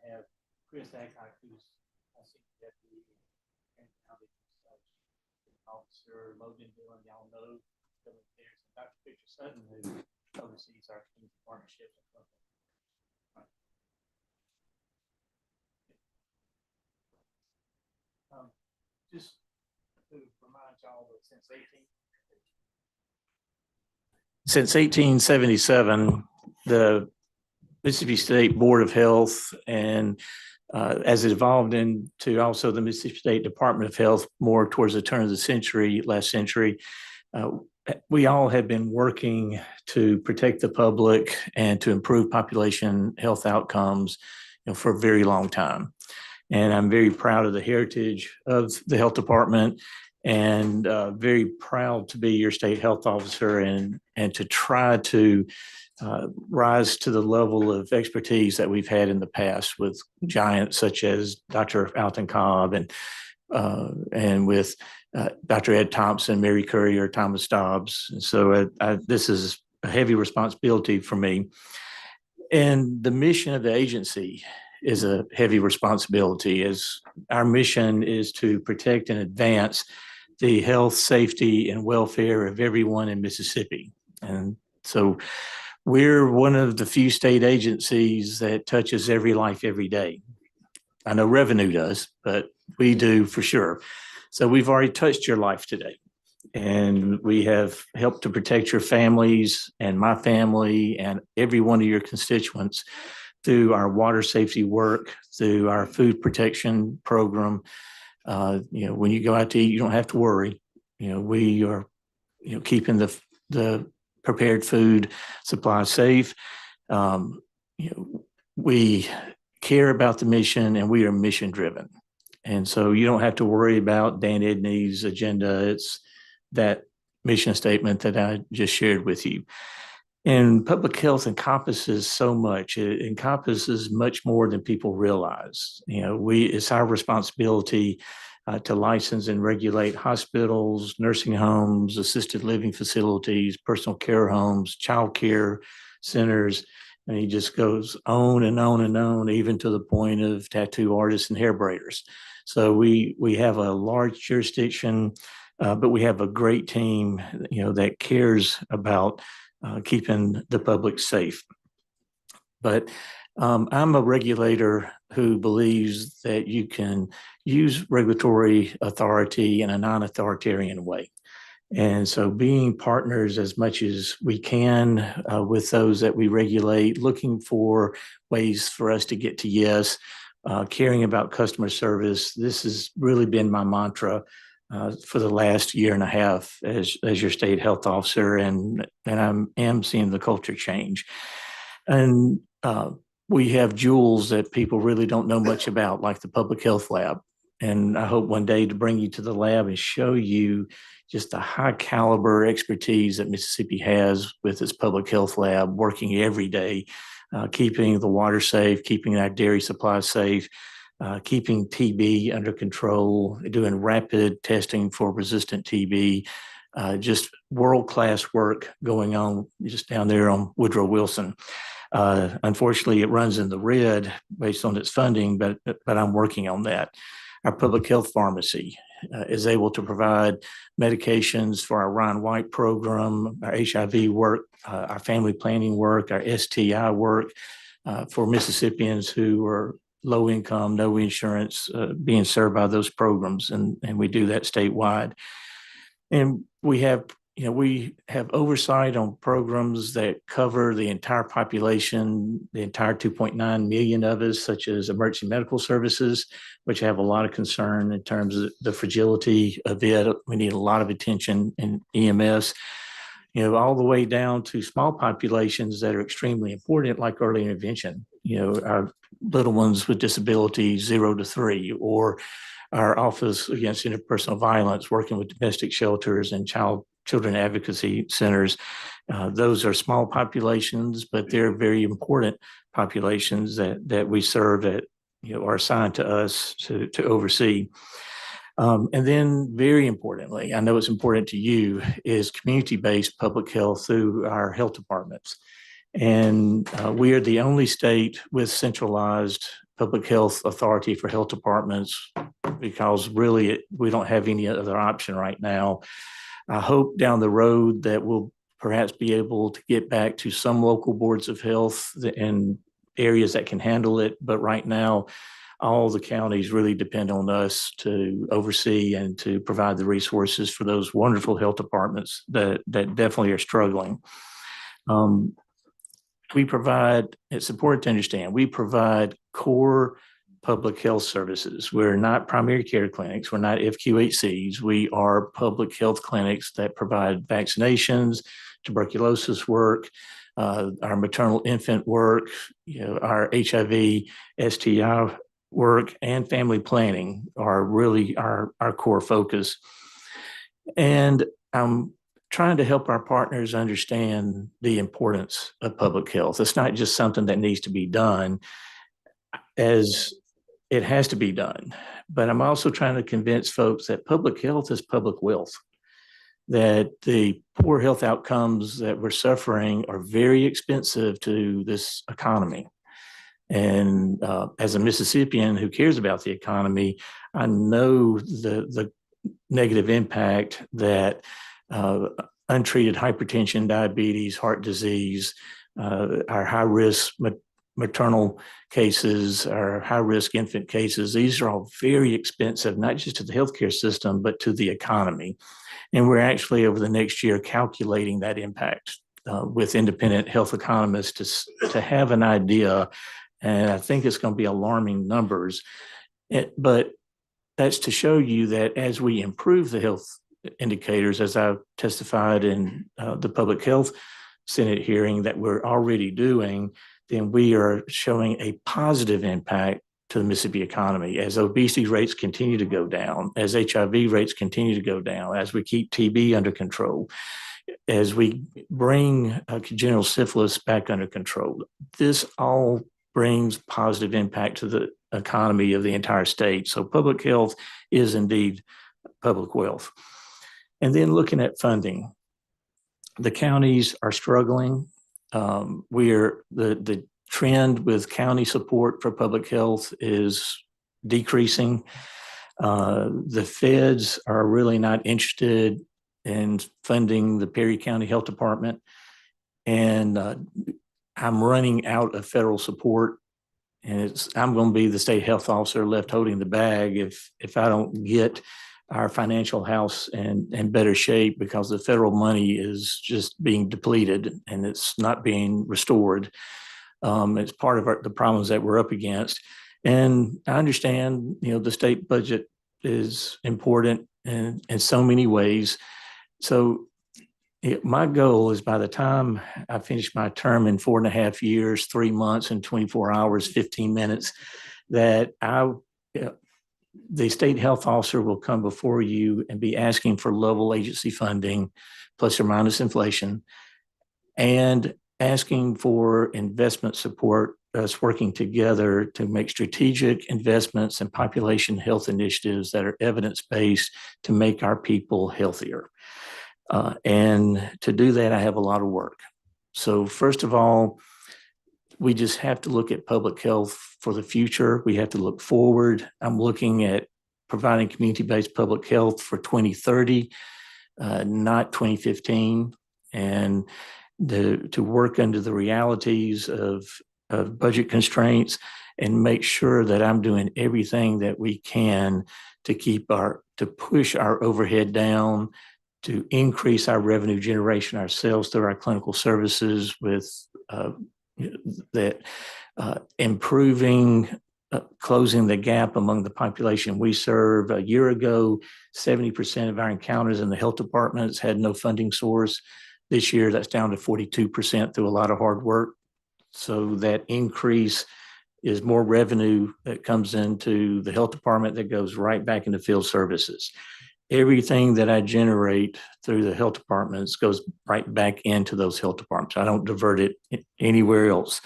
have Chris Adcock, who's a senior deputy and county officer, Logan Dillon, y'all know. There's Dr. Victor Sutton, who oversees our community partnerships. Just to remind y'all that since 1877, the Mississippi State Board of Health and as it evolved into also the Mississippi State Department of Health more towards the turn of the century, last century, we all have been working to protect the public and to improve population health outcomes, for a very long time. And I'm very proud of the heritage of the health department and very proud to be your state health officer and to try to rise to the level of expertise that we've had in the past with giants such as Dr. Alton Cobb and with Dr. Ed Thompson, Mary Courier, Thomas Dobbs. And so this is a heavy responsibility for me. And the mission of the agency is a heavy responsibility, as our mission is to protect and advance the health, safety, and welfare of everyone in Mississippi. And so we're one of the few state agencies that touches every life every day. I know revenue does, but we do for sure. So we've already touched your life today. And we have helped to protect your families and my family and every one of your constituents through our water safety work, through our food protection program. When you go out to eat, you don't have to worry. We are, keeping the prepared food supply safe. We care about the mission and we are mission driven. And so you don't have to worry about Dan Edney's agenda. It's that mission statement that I just shared with you. And public health encompasses so much. It encompasses much more than people realize. It's our responsibility to license and regulate hospitals, nursing homes, assisted living facilities, personal care homes, child care centers, and he just goes on and on and on, even to the point of tattoo artists and hair braiders. So we have a large jurisdiction, but we have a great team, that cares about keeping the public safe. But I'm a regulator who believes that you can use regulatory authority in a non-authoritarian way. And so being partners as much as we can with those that we regulate, looking for ways for us to get to yes, caring about customer service. This has really been my mantra for the last year and a half as your state health officer, and I am seeing the culture change. And we have jewels that people really don't know much about, like the public health lab. And I hope one day to bring you to the lab and show you just the high caliber expertise that Mississippi has with its public health lab, working every day, keeping the water safe, keeping our dairy supply safe, keeping TB under control, doing rapid testing for resistant TB, just world-class work going on just down there on Woodrow Wilson. Unfortunately, it runs in the red based on its funding, but I'm working on that. Our public health pharmacy is able to provide medications for our Ryan White program, our HIV work, our family planning work, our STI work for Mississippians who are low income, no insurance, being served by those programs. And we do that statewide. And we have oversight on programs that cover the entire population, the entire 2.9 million of us, such as emergency medical services, which have a lot of concern in terms of the fragility of it. We need a lot of attention in EMS, all the way down to small populations that are extremely important, like early intervention, our little ones with disabilities 0 to 3, or our Office Against Interpersonal Violence, working with domestic shelters and children advocacy centers. Those are small populations, but they're very important populations that we serve that are assigned to us to oversee. And then very importantly, I know it's important to you, is community-based public health through our health departments. And we are the only state with centralized public health authority for health departments because really we don't have any other option right now. I hope down the road that we'll perhaps be able to get back to some local boards of health and areas that can handle it. But right now, all the counties really depend on us to oversee and to provide the resources for those wonderful health departments that definitely are struggling. We provide, it's important to understand, we provide core public health services. We're not primary care clinics. We're not FQHCs. We are public health clinics that provide vaccinations, tuberculosis work, our maternal infant work, our HIV, STI work, and family planning are really our core focus. And I'm trying to help our partners understand the importance of public health. It's not just something that needs to be done, as it has to be done. But I'm also trying to convince folks that public health is public wealth, that the poor health outcomes that we're suffering are very expensive to this economy. And as a Mississippian who cares about the economy, I know the negative impact that untreated hypertension, diabetes, heart disease, our high-risk maternal cases, our high-risk infant cases, these are all very expensive, not just to the healthcare system, but to the economy. And we're actually over the next year calculating that impact with independent health economists to have an idea. And I think it's going to be alarming numbers. But that's to show you that as we improve the health indicators, as I testified in the Public Health Senate hearing that we're already doing, then we are showing a positive impact to the Mississippi economy as obesity rates continue to go down, as HIV rates continue to go down, as we keep TB under control, as we bring congenital syphilis back under control. This all brings positive impact to the economy of the entire state. So public health is indeed public wealth. And then looking at funding, the counties are struggling. The trend with county support for public health is decreasing. The feds are really not interested in funding the Perry County Health Department. And I'm running out of federal support, and I'm going to be the state health officer left holding the bag if I don't get our financial house in better shape, because the federal money is just being depleted and it's not being restored. It's part of the problems that we're up against. And I understand, the state budget is important in so many ways. So my goal is by the time I finish my term in 4.5 years, 3 months and 24 hours, 15 minutes, that the state health officer will come before you and be asking for level agency funding, plus or minus inflation, and asking for investment support, us working together to make strategic investments in population health initiatives that are evidence-based to make our people healthier. And to do that, I have a lot of work. So first of all, we just have to look at public health for the future. We have to look forward. I'm looking at providing community-based public health for 2030, not 2015, and to work under the realities of budget constraints and make sure that I'm doing everything that we can to push our overhead down, to increase our revenue generation ourselves through our clinical services with improving, closing the gap among the population we serve. A year ago, 70% of our encounters in the health departments had no funding source. This year, that's down to 42% through a lot of hard work. So that increase is more revenue that comes into the health department that goes right back into field services. Everything that I generate through the health departments goes right back into those health departments. I don't divert it anywhere else.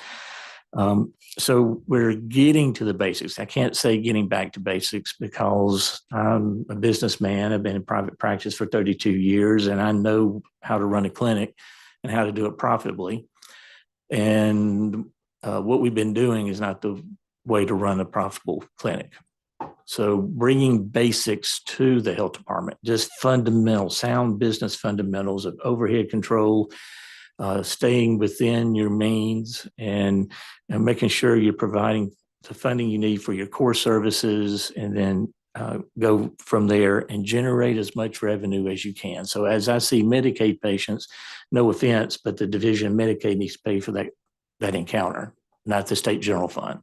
So we're getting to the basics. I can't say getting back to basics because I'm a businessman. I've been in private practice for 32 years, and I know how to run a clinic and how to do it profitably. And what we've been doing is not the way to run a profitable clinic. So bringing basics to the health department, just fundamental, sound business fundamentals of overhead control, staying within your means, and making sure you're providing the funding you need for your core services, and then go from there and generate as much revenue as you can. So as I see Medicaid patients, no offense, but the Division of Medicaid needs to pay for that encounter, not the state general fund.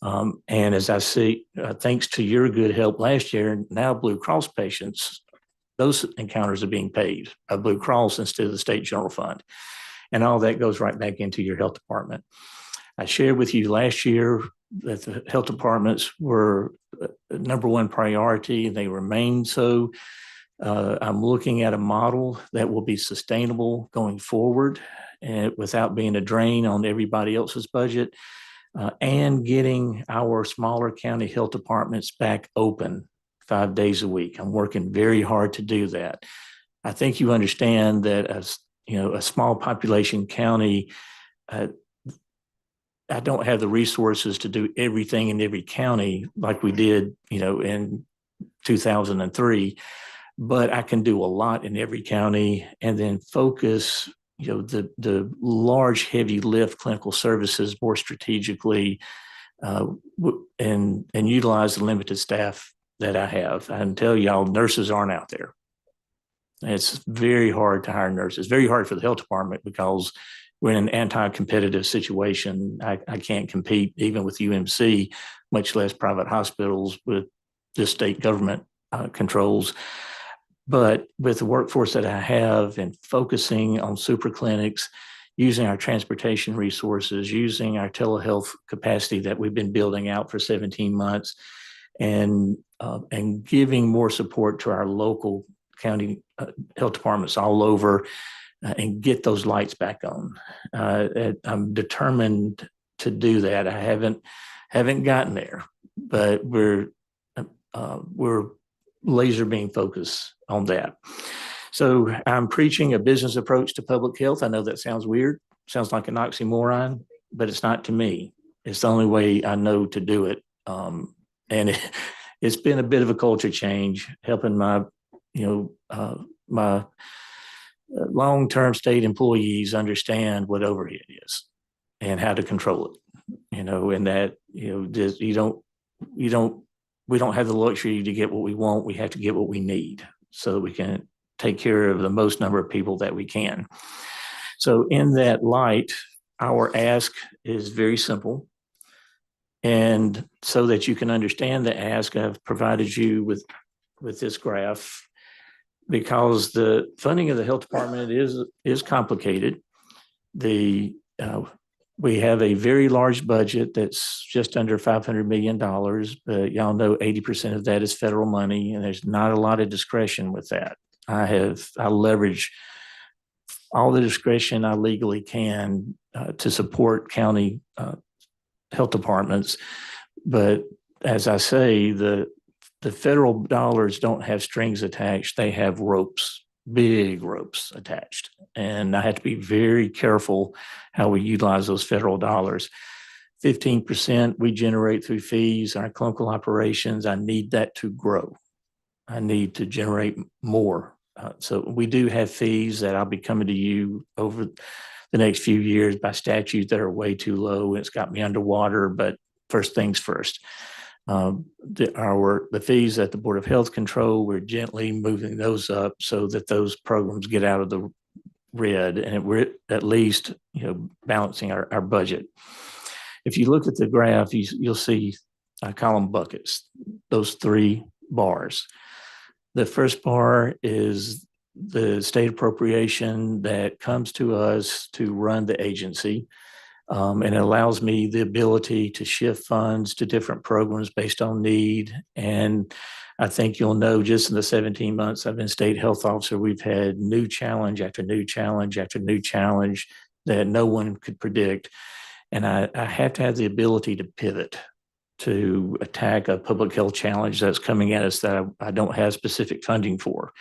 And as I see, thanks to your good help last year, now Blue Cross patients, those encounters are being paid by Blue Cross instead of the state general fund. And all that goes right back into your health department. I shared with you last year that the health departments were number one priority, and they remain so. I'm looking at a model that will be sustainable going forward, and without being a drain on everybody else's budget, and getting our smaller county health departments back open 5 days a week. I'm working very hard to do that. I think you understand that as a small population county, I don't have the resources to do everything in every county like we did, in 2003, but I can do a lot in every county and then focus, the large, heavy lift clinical services more strategically, and utilize the limited staff that I have. I can tell y'all, nurses aren't out there. It's very hard to hire nurses, very hard for the health department because we're in an anti-competitive situation. I can't compete even with UMC, much less private hospitals with just state government controls. But with the workforce that I have and focusing on super clinics, using our transportation resources, using our telehealth capacity that we've been building out for 17 months, and giving more support to our local county health departments all over, and get those lights back on. I'm determined to do that. I haven't gotten there, but we're laser beam focused on that. So I'm preaching a business approach to public health. I know that sounds weird, sounds like an oxymoron, but it's not to me. It's the only way I know to do it. And it's been a bit of a culture change, helping my long-term state employees understand what overhead is and how to control it, and that, we don't have the luxury to get what we want. We have to get what we need so that we can take care of the most number of people that we can. So in that light, our ask is very simple. And so that you can understand the ask, I've provided you with this graph, because the funding of the health department is complicated. We have a very large budget that's just under $500 million, but y'all know 80% of that is federal money, and there's not a lot of discretion with that. I leverage all the discretion I legally can to support county health departments. But as I say, the federal dollars don't have strings attached. They have ropes, big ropes attached. And I have to be very careful how we utilize those federal dollars. 15% we generate through fees, our clinical operations. I need that to grow. I need to generate more. So we do have fees that I'll be coming to you over the next few years by statute that are way too low. It's got me underwater, but first things first. The fees at the Board of Health control, we're gently moving those up so that those programs get out of the red, and we're at least balancing our budget. If you look at the graph, you'll see I call them buckets, those 3 bars. The first bar is the state appropriation that comes to us to run the agency. And it allows me the ability to shift funds to different programs based on need. And I think you'll know, just in the 17 months I've been state health officer, we've had new challenge after new challenge after new challenge that no one could predict. And I have to have the ability to pivot to attack a public health challenge that's coming at us that I don't have specific funding for.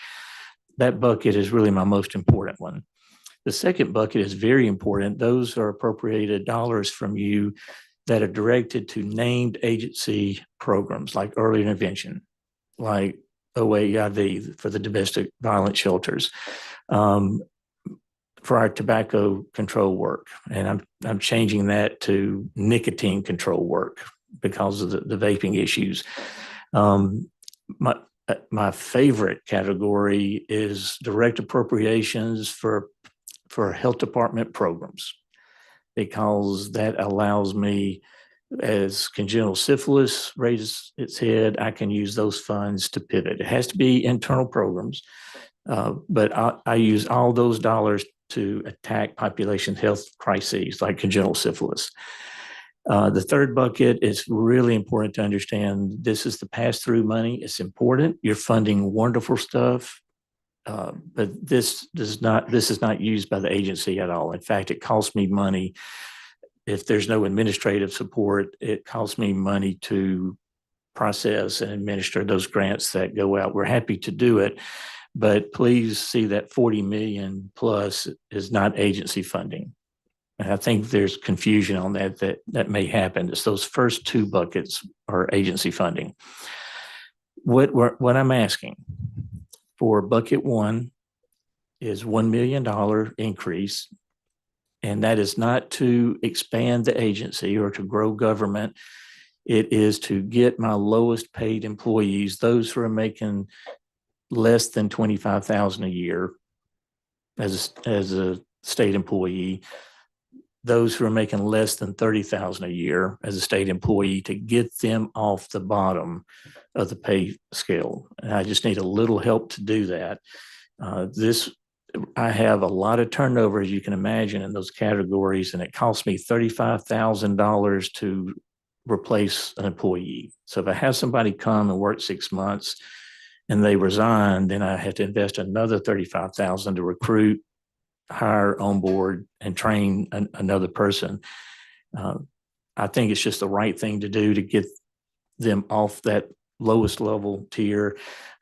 That bucket is really my most important one. The second bucket is very important. Those are appropriated dollars from you that are directed to named agency programs like early intervention, like OAIV for the domestic violence shelters, for our tobacco control work. And I'm changing that to nicotine control work because of the vaping issues. My favorite category is direct appropriations for health department programs, because that allows me, as congenital syphilis raises its head, I can use those funds to pivot. It has to be internal programs, but I use all those dollars to attack population health crises like congenital syphilis. The third bucket is really important to understand. This is the pass-through money. It's important. You're funding wonderful stuff, but this is not used by the agency at all. In fact, it costs me money. If there's no administrative support, it costs me money to process and administer those grants that go out. We're happy to do it, but please see that 40 million plus is not agency funding. And I think there's confusion on that may happen. It's those first two buckets are agency funding. What I'm asking for bucket one is $1 million increase. And that is not to expand the agency or to grow government. It is to get my lowest paid employees, those who are making less than $25,000 a year as a state employee, those who are making less than $30,000 a year as a state employee, to get them off the bottom of the pay scale. And I just need a little help to do that. I have a lot of turnover, as you can imagine, in those categories, and it costs me $35,000 to replace an employee. So if I have somebody come and work 6 months and they resign, then I have to invest another $35,000 to recruit, hire, onboard, and train another person. I think it's just the right thing to do to get them off that lowest level tier.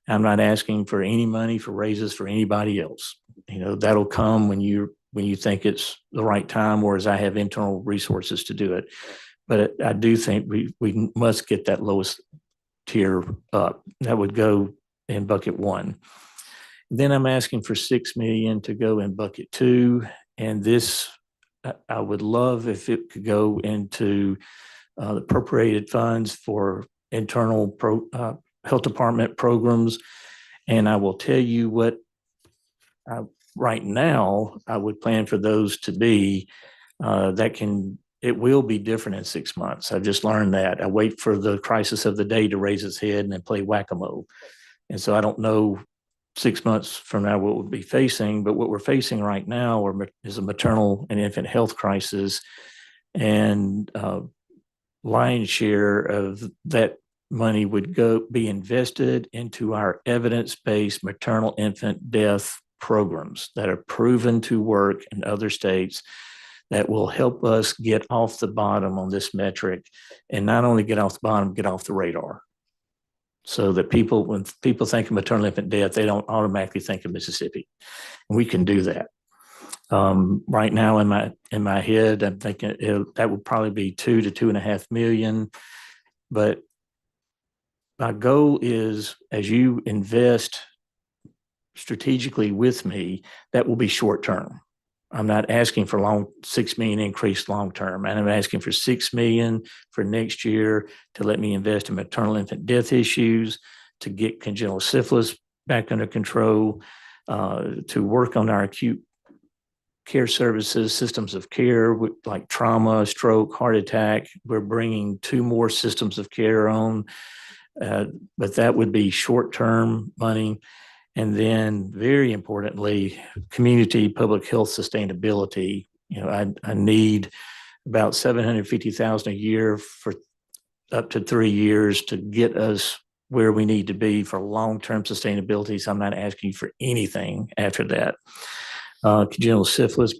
I'm not asking for any money for raises for anybody else. That'll come when you think it's the right time, or as I have internal resources to do it. But I do think we must get that lowest tier up. That would go in bucket one. Then I'm asking for $6 million to go in bucket two. And this, I would love if it could go into the appropriated funds for internal health department programs. And I will tell you what right now I would plan for those to be. It will be different in 6 months. I've just learned that. I wait for the crisis of the day to raise its head and then play whack-a-mole. And so I don't know 6 months from now what we'll be facing, but what we're facing right now is a maternal and infant health crisis. And lion's share of that money would be invested into our evidence-based maternal infant death programs that are proven to work in other states, that will help us get off the bottom on this metric, and not only get off the bottom, get off the radar. So that when people think of maternal infant death, they don't automatically think of Mississippi. And we can do that. Right now in my head, I'm thinking that would probably be $2 to $2.5 million. But my goal is, as you invest strategically with me, that will be short term. I'm not asking for $6 million increase long term, and I'm asking for $6 million for next year to let me invest in maternal infant death issues, to get congenital syphilis back under control, to work on our acute care services, systems of care like trauma, stroke, heart attack. We're bringing 2 more systems of care on, but that would be short-term money. And then, very importantly, community public health sustainability. I need about $750,000 a year for up to 3 years to get us where we need to be for long-term sustainability. So I'm not asking for anything after that. Congenital syphilis,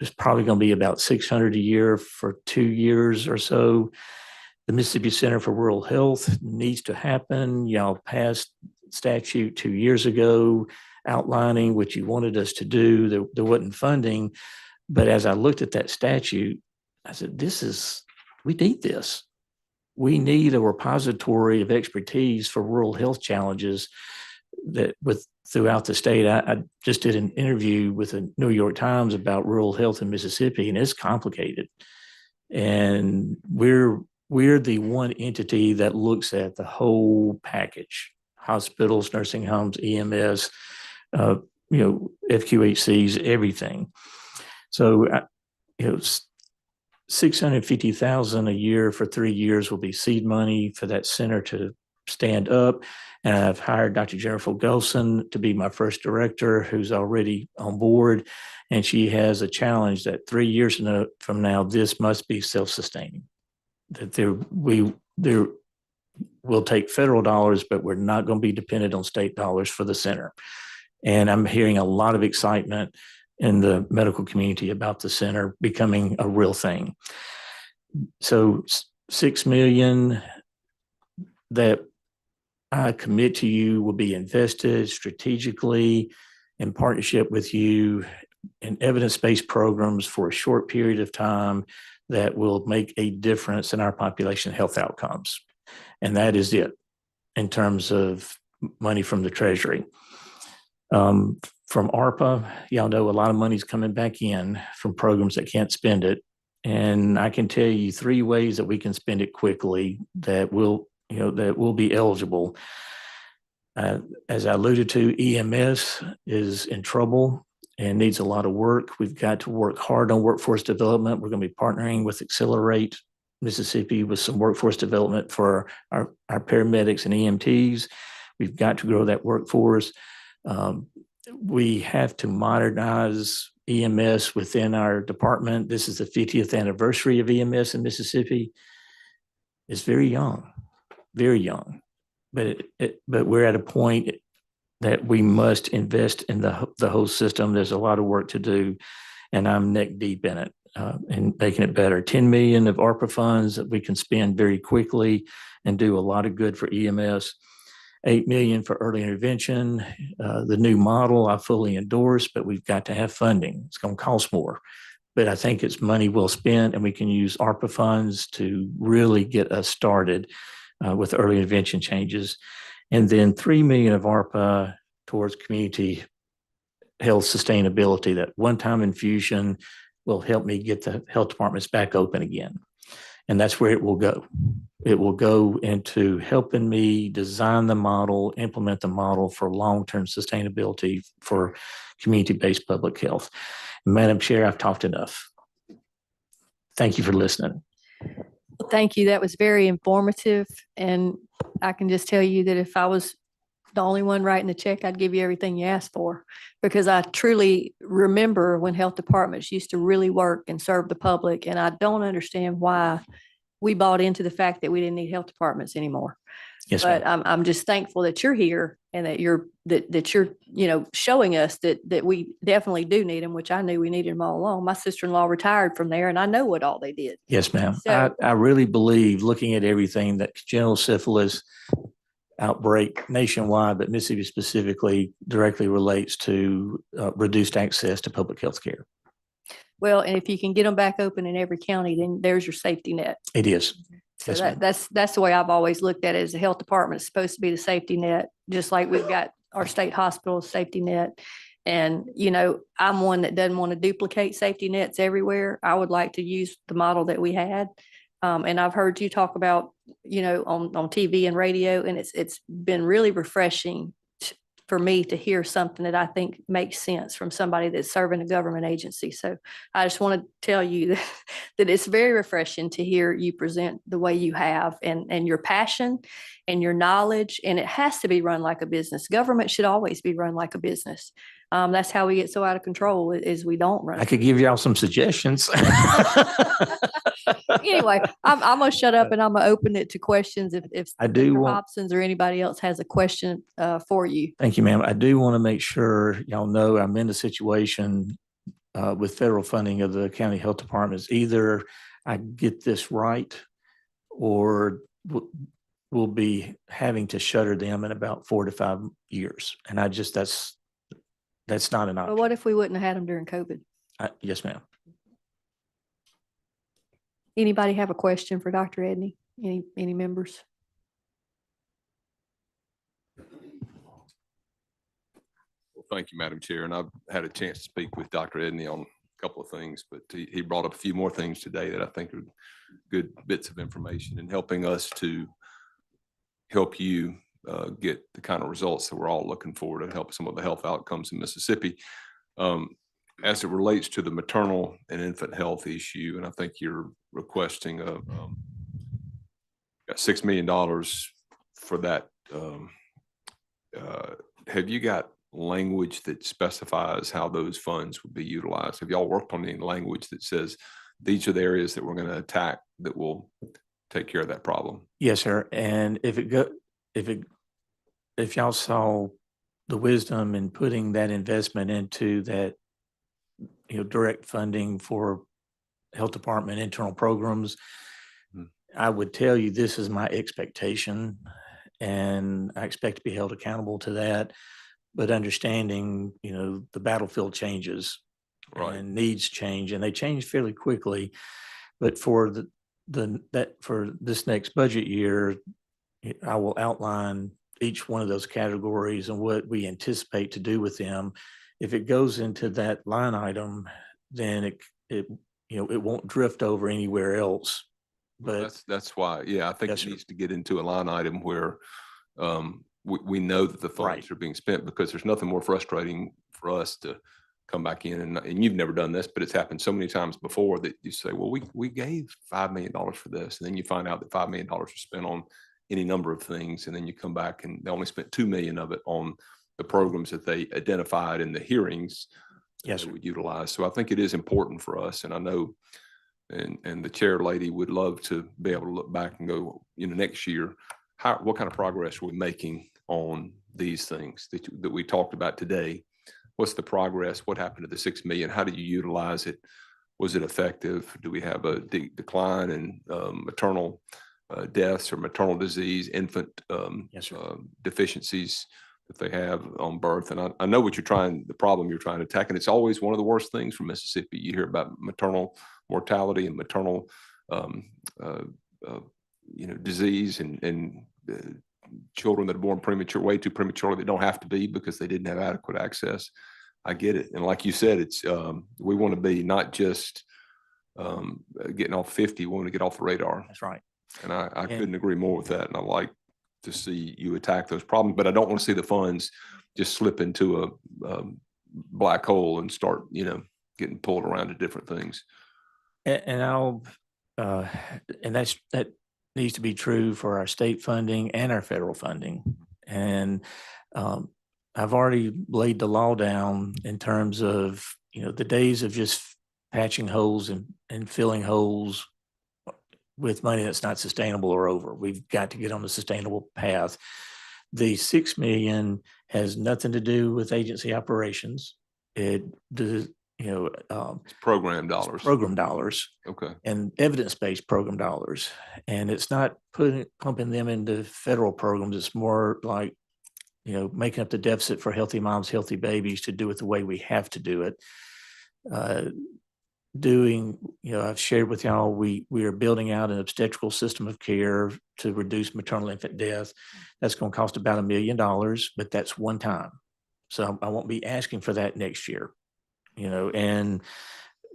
it's probably going to be about $600 a year for 2 years or so. The Mississippi Center for Rural Health needs to happen. Y'all passed statute 2 years ago outlining what you wanted us to do. There wasn't funding, but as I looked at that statute, I said, this is we need this. We need a repository of expertise for rural health challenges that throughout the state. I just did an interview with the New York Times about rural health in Mississippi, and it's complicated. And we're the one entity that looks at the whole package: hospitals, nursing homes, EMS, FQHCs, everything. So, 650,000 a year for 3 years will be seed money for that center to stand up. And I've hired Dr. Jennifer Gelson to be my first director, who's already on board. And she has a challenge that 3 years from now, this must be self-sustaining. That we'll take federal dollars, but we're not going to be dependent on state dollars for the center. And I'm hearing a lot of excitement in the medical community about the center becoming a real thing. So $6 million that I commit to you will be invested strategically in partnership with you in evidence-based programs for a short period of time that will make a difference in our population health outcomes. And that is it in terms of money from the Treasury. From ARPA, y'all know a lot of money's coming back in from programs that can't spend it. And I can tell you 3 ways that we can spend it quickly that will be eligible. As I alluded to, EMS is in trouble and needs a lot of work. We've got to work hard on workforce development. We're going to be partnering with Accelerate Mississippi with some workforce development for our paramedics and EMTs. We've got to grow that workforce. We have to modernize EMS within our department. This is the 50th anniversary of EMS in Mississippi. It's very young, but we're at a point that we must invest in the whole system. There's a lot of work to do, and I'm neck deep in it and making it better. 10 million of ARPA funds that we can spend very quickly and do a lot of good for EMS. 8 million for early intervention. The new model I fully endorse, but we've got to have funding. It's going to cost more, but I think it's money well spent, and we can use ARPA funds to really get us started with early intervention changes. And then 3 million of ARPA towards community health sustainability. That one-time infusion will help me get the health departments back open again. And that's where it will go. It will go into helping me design the model, implement the model for long-term sustainability for community-based public health. Madam Chair, I've talked enough. Thank you for listening. Well, thank you. That was very informative. And I can just tell you that if I was the only one writing the check, I'd give you everything you asked for, because I truly remember when health departments used to really work and serve the public. And I don't understand why we bought into the fact that we didn't need health departments anymore. Yes, but I'm just thankful that you're here and that you're showing us that we definitely do need them, which I knew we needed them all along. My sister-in-law retired from there, and I know what all they did. Yes, ma'am. So, I really believe, looking at everything, that congenital syphilis outbreak nationwide, but Mississippi specifically, directly relates to reduced access to public health care. Well, and if you can get them back open in every county, then there's your safety net. It is. So Yes, that's the way I've always looked at it. As the health department is supposed to be the safety net, just like we've got our state hospital safety net. And, I'm one that doesn't want to duplicate safety nets everywhere. I would like to use the model that we had. And I've heard you talk about, on TV and radio, and it's been really refreshing for me to hear something that I think makes sense from somebody that's serving a government agency. So I just want to tell you that it's very refreshing to hear you present the way you have, and your passion and your knowledge. And it has to be run like a business. Government should always be run like a business. That's how we get so out of control, is we don't run. I could give y'all some suggestions. Anyway, I'm going to shut up and I'm going to open it to questions if I do Dr. Hobson's or anybody else has a question for you. Thank you, ma'am. I do want to make sure y'all know I'm in a situation with federal funding of the county health departments. Either I get this right, or we'll be having to shutter them in about 4 to 5 years. And that's not an option. But what if we wouldn't have had them during COVID? Yes, ma'am. Anybody have a question for Dr. Edney? Any members? Well, thank you, Madam Chair. And I've had a chance to speak with Dr. Edney on a couple of things, but he brought up a few more things today that I think are good bits of information in helping us to help you get the kind of results that we're all looking for to help some of the health outcomes in Mississippi. As it relates to the maternal and infant health issue, and I think you're requesting $6 million for that. Have you got language that specifies how those funds would be utilized? Have y'all worked on any language that says these are the areas that we're going to attack that will take care of that problem? Yes, sir. And if y'all saw the wisdom in putting that investment into that, direct funding for health department internal programs, I would tell you this is my expectation, and I expect to be held accountable to that. But understanding, the battlefield changes, right, and needs change, and they change fairly quickly. But for for this next budget year, I will outline each one of those categories and what we anticipate to do with them. If it goes into that line item, then it won't drift over anywhere else. But well, that's why, I think it needs to get into a line item where we know that the funds are being spent, because there's nothing more frustrating for us to come back in and you've never done this, but it's happened so many times before that you say, well, we gave $5 million for this, and then you find out that $5 million was spent on any number of things, and then you come back and they only spent $2 million of it on the programs that they identified in the hearings that they would utilize. So I think it is important for us, and I know and the chair lady would love to be able to look back and go, next year, what kind of progress are we making on these things that we talked about today? What's the progress? What happened to the $6 million? How do you utilize it? Was it effective? Do we have a decline in maternal deaths or maternal disease, infant deficiencies that they have on birth? And I know what the problem you're trying to attack, and it's always one of the worst things from Mississippi. You hear about maternal mortality and maternal disease and children that are born premature, way too prematurely, that don't have to be because they didn't have adequate access. I get it. And like you said, it's we want to be not just getting off 50, we want to get off the radar. That's right. And I couldn't agree more with that. And I like to see you attack those problems, but I don't want to see the funds just slip into a black hole and start, getting pulled around to different things. And that needs to be true for our state funding and our federal funding. And I've already laid the law down in terms of, the days of just patching holes and filling holes with money that's not sustainable are over. We've got to get on a sustainable path. The $6 million has nothing to do with agency operations. It does, it's program dollars. Program dollars. Okay. And evidence-based program dollars. And it's not pumping them into federal programs. It's more like, making up the deficit for healthy moms, healthy babies to do it the way we have to do it. I've shared with y'all, we are building out an obstetrical system of care to reduce maternal infant death. That's going to cost about $1 million, but that's one time. So I won't be asking for that next year, and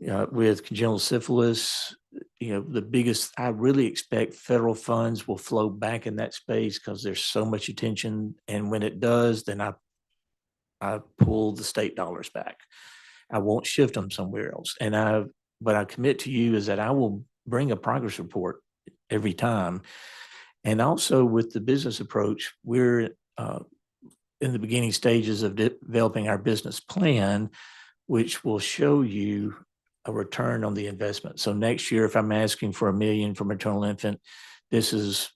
with congenital syphilis, I really expect federal funds will flow back in that space because there's so much attention. And when it does, then I pull the state dollars back. I won't shift them somewhere else. But I commit to you is that I will bring a progress report every time. And also with the business approach, we're in the beginning stages of developing our business plan, which will show you a return on the investment. So next year, if I'm asking for $1 million for maternal infant, this is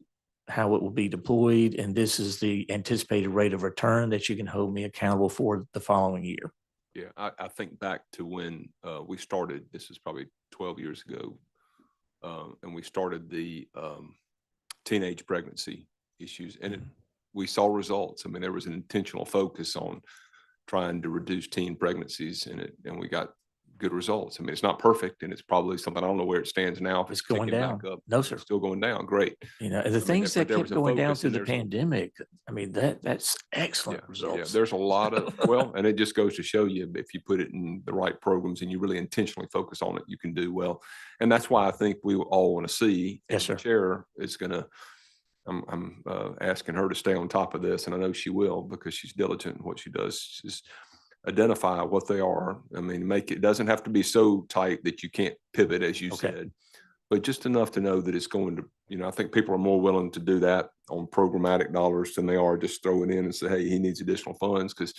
how it will be deployed. And this is the anticipated rate of return that you can hold me accountable for the following year. Yeah, I think back to when we started, this is probably 12 years ago, and we started the teenage pregnancy issues, and we saw results. I mean, there was an intentional focus on trying to reduce teen pregnancies, and we got good results. I mean, it's not perfect, and it's probably something, I don't know where it stands now. If It's going ticking back down. up, No, sir. it's still going down. Great. You know, the mean, things but that there kept was a going down focus, through and the there's a- pandemic, I mean, that's excellent Yeah, results. there's a lot of, well, and it just goes to show you, if you put it in the right programs and you really intentionally focus on it, you can do well. And that's why I think we all want to see. Yes, and the sir. Chair is gonna, I'm asking her to stay on top of this, and I know she will, because she's diligent in what she does. Just identify what they are. I mean, it doesn't have to be so tight that you can't pivot, as you Okay. said, but just enough to know that it's going to, I think people are more willing to do that on programmatic dollars than they are just throw it in and say, hey, he needs additional funds, because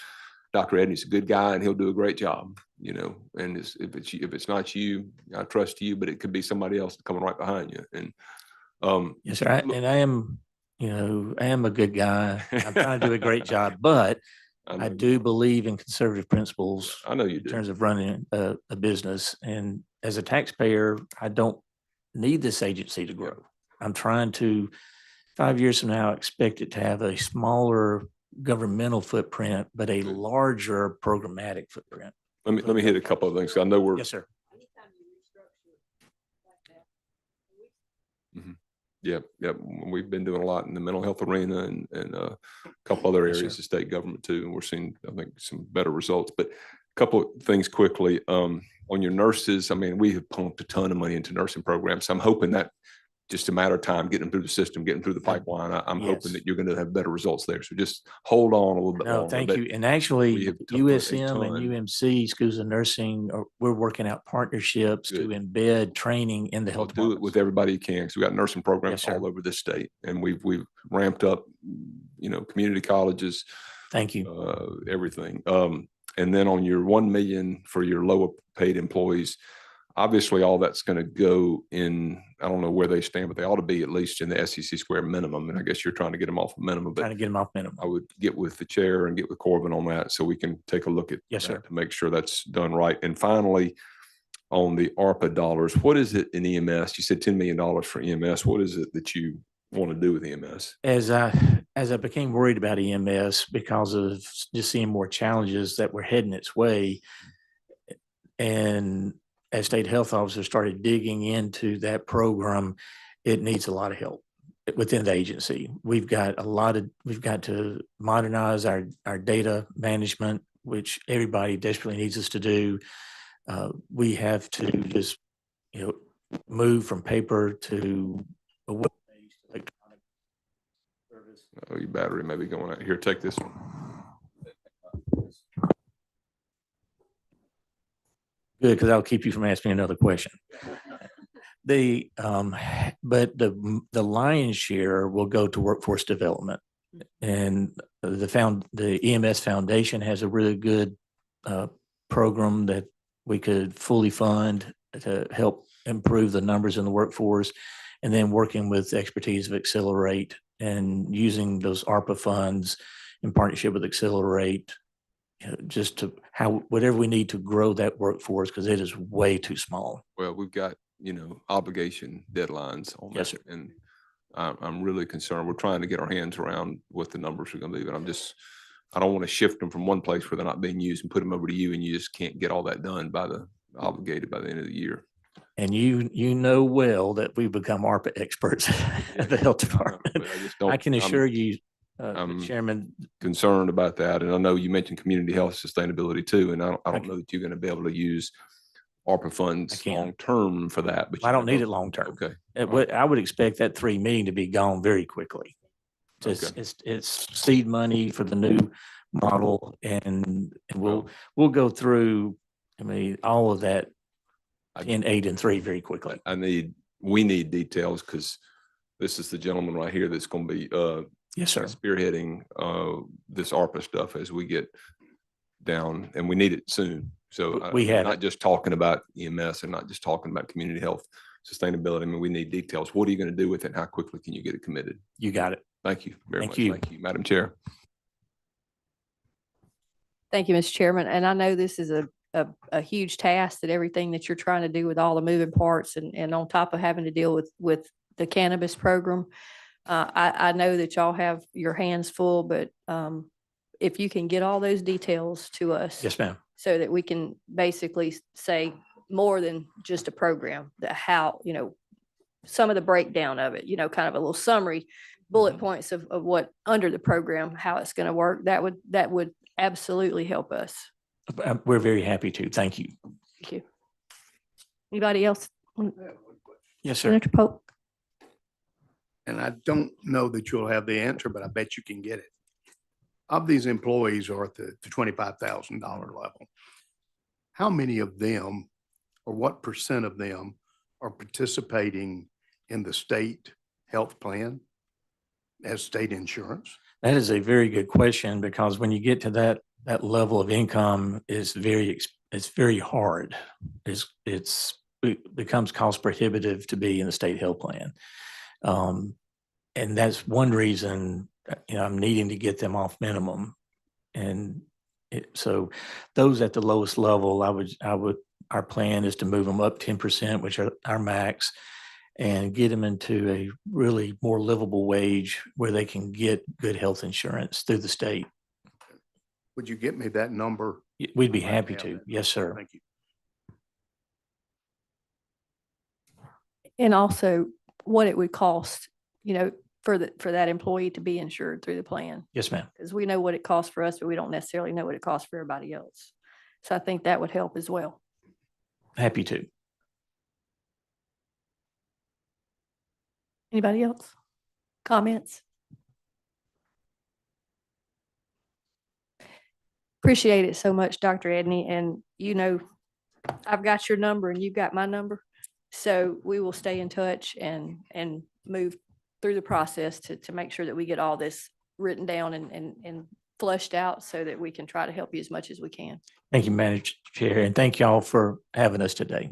Dr. Edney's a good guy and he'll do a great job, and if it's not you, I trust you, but it could be somebody else coming right behind you. And Yes, sir. And I am, I am a good guy. I'm trying to do a great job, but I do believe in conservative principles I know you in do. terms of running a business. And as a taxpayer, I don't need this agency to grow. I'm trying to, 5 years from now, expect it to have a smaller governmental footprint, but a larger programmatic footprint. Let me hit a couple of things. I know we're. Yes, sir. Yep. We've been doing a lot in the mental health arena and a couple other Yes, areas sir. of state government too. And we're seeing, I think, some better results. But a couple of things quickly. On your nurses, I mean, we have pumped a ton of money into nursing programs. So I'm hoping that just a matter of time, getting them through the system, getting through the pipeline. I'm Yes. hoping that you're going to have better results there. So just hold on a little bit No, longer. thank But you. And we actually, have put a USM and ton. UMC schools of nursing, we're working out partnerships to Good. embed training in the I'll health do it with departments. everybody you can. So we got nursing programs Yes, sir. all over this state, and we've ramped up, community colleges, Thank you. everything. And then on your 1 million for your lower paid employees, obviously all that's going to go in. I don't know where they stand, but they ought to be at least in the SEC square minimum. And I guess you're trying to get them off minimum, Trying but to get them off minimum. I would get with the chair and get with Corbin on that so we can take a look at Yes, that sir. to make sure that's done right. And finally, on the ARPA dollars, what is it in EMS? You said $10 million for EMS. What is it that you want to do with EMS? As I became worried about EMS because of just seeing more challenges that were heading its way, and as state health officers started digging into that program, it needs a lot of help within the agency. We've got to modernize our data management, which everybody desperately needs us to do. We have to just, move from paper to a web-based electronic service. Oh, your battery may be going out. Here, take this one. Good, because I'll keep you from asking another question. But the lion's share will go to workforce development, and the EMS Foundation has a really good program that we could fully fund to help improve the numbers in the workforce, and then working with expertise of Accelerate and using those ARPA funds in partnership with Accelerate, just to whatever we need to grow that workforce, because it is way too small. Well, we've got, obligation deadlines on Yes, that. sir. And I'm really concerned. We're trying to get our hands around what the numbers are going to be, but I don't want to shift them from one place where they're not being used and put them over to you, and you just can't get all that done obligated by the end of the year. And you know well that we've become ARPA experts at the health department. But I just don't. I can assure you, I'm Chairman, concerned about that. And I know you mentioned community health sustainability too. And I don't know that you're going to be able to use ARPA funds long-term for that, but I don't need it long-term. Okay. I would expect that 3 million to be gone very quickly. Okay. It's seed money for the new model, and we'll go through, all of that in 8 and 3 very quickly. We need details, because this is the gentleman right here that's going to be Yes, sir. spearheading this ARPA stuff as we get down, and we need it soon. So We have not just talking about EMS and not just talking about community health sustainability. We need details. What are you going to do with it? How quickly can you get it committed? You got it. Thank you very much. Thank you. Thank you, Madam Chair. Thank you, Mr. Chairman. And I know this is a huge task, that everything that you're trying to do with all the moving parts, and on top of having to deal with the cannabis program. I know that y'all have your hands full, but if you can get all those details to us. Yes, ma'am. so that we can basically say more than just a program, that how, some of the breakdown of it, kind of a little summary, bullet points of what under the program, how it's going to work. That would absolutely help us. We're very happy to. Thank you. Thank you. Anybody else? Yes, sir. Senator Polk? And I don't know that you'll have the answer, but I bet you can get it. Of these employees are at the $25,000 level, how many of them, or what percent of them are participating in the state health plan as state insurance? That is a very good question, because when you get to that level of income, it's very hard. It becomes cost prohibitive to be in the state health plan. And that's one reason, I'm needing to get them off minimum. And so those at the lowest level, our plan is to move them up 10%, which are our max, and get them into a really more livable wage where they can get good health insurance through the state. Would you get me that number? We'd be I happy have to. that. Yes, sir. Thank you. And also what it would cost, for that employee to be insured through the plan. Yes, ma'am. Because we know what it costs for us, but we don't necessarily know what it costs for everybody else. So I think that would help as well. Happy to. Anybody else? Comments? Appreciate it so much, Dr. Edney. And I've got your number and you've got my number. So we will stay in touch and move through the process to make sure that we get all this written down and flushed out so that we can try to help you as much as we can. Thank you, Madam Chair, and thank y'all for having us today.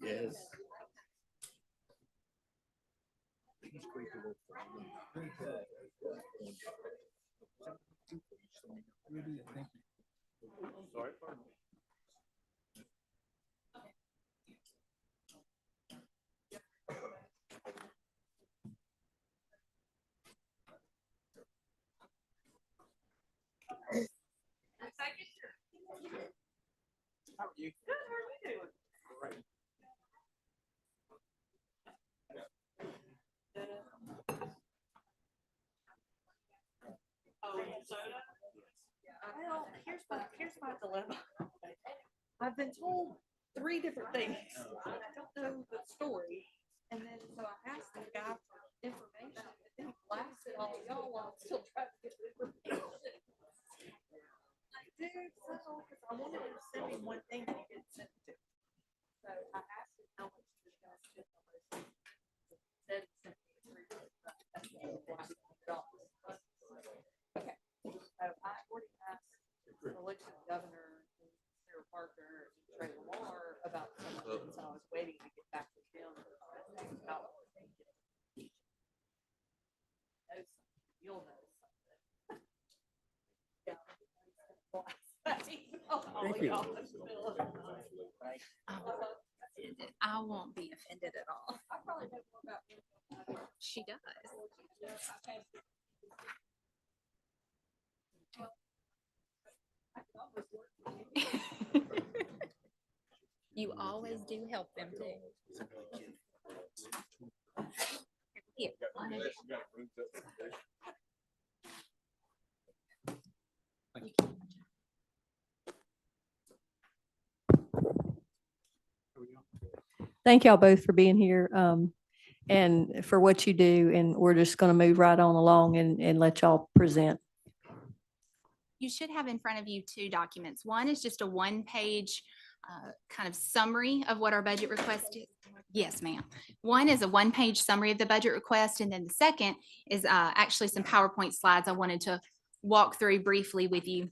Yes. Well, here's my dilemma. I've been told 3 different things. I don't know the story. And then so I asked the guy for information, and then he blasted all of y'all while I'm still trying to get the information. Like, dude, so, because I wanted him to send me one thing that he didn't send it to. So I asked him how much this guy spent on those things. He said he sent me $3. Okay, so I already asked the lieutenant governor, Sarah Parker, and Trey Lamar about some of it, so I was waiting to get back to them. About what they did. You'll know something. Yeah. Thank you. I won't be offended at all. I probably know more about him. She does. You always do help them too. Here. Thank y'all both for being here, and for what you do. And we're just going to move right on along and let y'all present. You should have in front of you 2 documents. One is just a 1-page kind of summary of what our budget request is. Yes, ma'am. One is a 1-page summary of the budget request, and then the second is actually some PowerPoint slides I wanted to walk through briefly with you.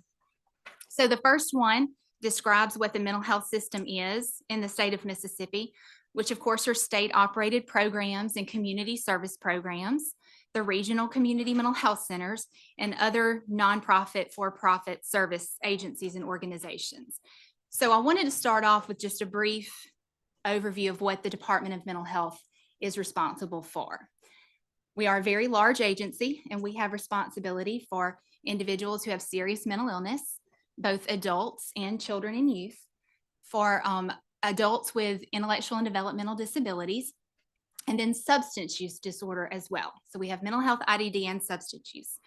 So the first one, describes what the mental health system is in the state of Mississippi, which of course are state-operated programs and community service programs, the regional community mental health centers, and other nonprofit, for-profit service agencies and organizations. So I wanted to start off with just a brief overview of what the Department of Mental Health is responsible for. We are a very large agency, and we have responsibility for individuals who have serious mental illness, both adults and children and youth, for adults with intellectual and developmental disabilities, and then substance use disorder as well. So we have mental health, IDD, and substance use.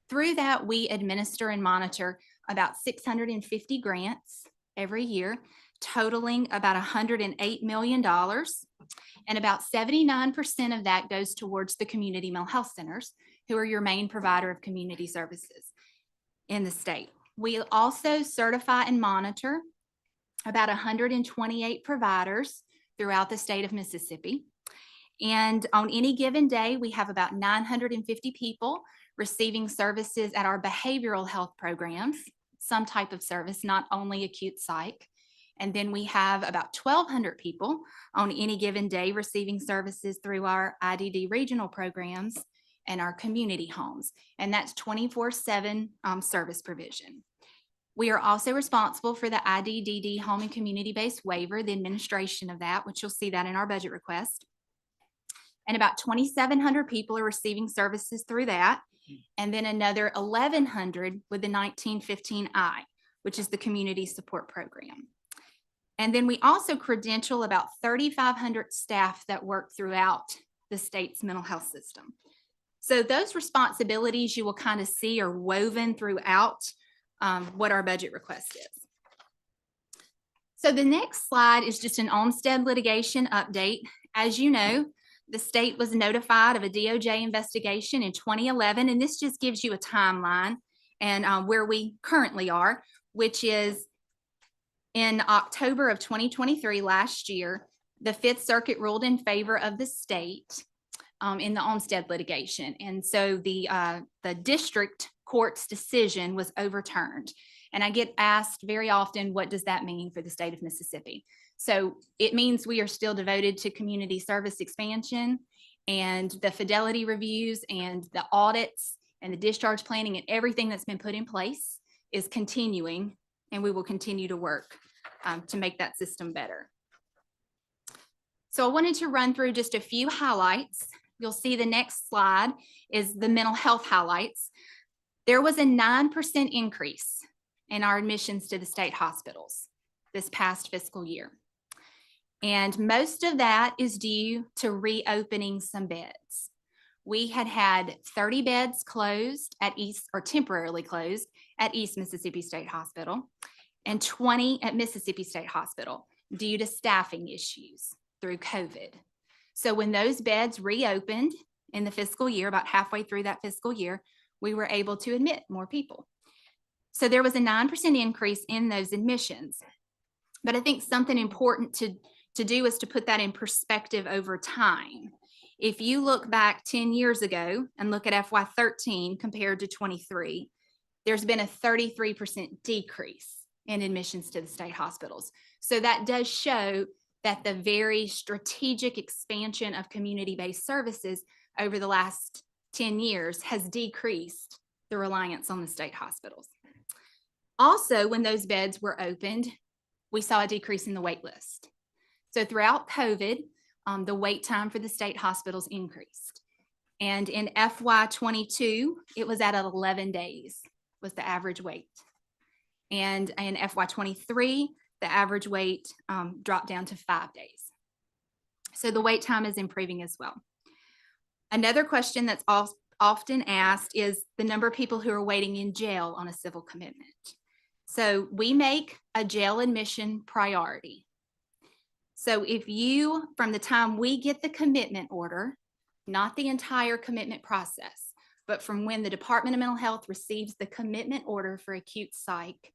Through that, we administer and monitor about 650 grants every year, totaling about $108 million. And about 79% of that goes towards the community mental health centers, who are your main provider of community services in the state. We also certify and monitor about 128 providers throughout the state of Mississippi. And on any given day, we have about 950 people receiving services at our behavioral health programs, some type of service, not only acute psych. And then we have about 1,200 people on any given day receiving services through our IDD regional programs and our community homes. And that's 24/7 service provision. We are also responsible for the IDDD home and community-based waiver, the administration of that, which you'll see that in our budget request. And about 2,700 people are receiving services through that. And then another 1,100 with the 1915I, which is the community support program. And then we also credential about 3,500 staff that work throughout the state's mental health system. So those responsibilities you will kind of see are woven throughout what our budget request is. So the next slide is just an Olmstead litigation update. As you know, the state was notified of a DOJ investigation in 2011, and this just gives you a timeline and where we currently are, which is in October of 2023, last year, the Fifth Circuit ruled in favor of the state in the Olmstead litigation. And so the district court's decision was overturned. And I get asked very often, what does that mean for the state of Mississippi? So it means we are still devoted to community service expansion, and the fidelity reviews and the audits and the discharge planning and everything that's been put in place is continuing, and we will continue to work to make that system better. So I wanted to run through just a few highlights. You'll see the next slide is the mental health highlights. There was a 9% increase in our admissions to the state hospitals this past fiscal year. And most of that is due to reopening some beds. We had 30 beds closed at East, or temporarily closed at East Mississippi State Hospital, and 20 at Mississippi State Hospital due to staffing issues through COVID. So when those beds reopened in the fiscal year, about halfway through that fiscal year, we were able to admit more people. So there was a 9% increase in those admissions. But I think something important to do is to put that in perspective over time. If you look back 10 years ago and look at FY13 compared to 23, there's been a 33% decrease in admissions to the state hospitals. So that does show that the very strategic expansion of community-based services over the last 10 years has decreased the reliance on the state hospitals. Also, when those beds were opened, we saw a decrease in the wait list. So throughout COVID, the wait time for the state hospitals increased. And in FY22, it was at 11 days was the average wait. And in FY23, the average wait dropped down to 5 days. So the wait time is improving as well. Another question that's often asked is the number of people who are waiting in jail on a civil commitment. So we make a jail admission priority. So if you, from the time we get the commitment order, not the entire commitment process, but from when the Department of Mental Health receives the commitment order for acute psych,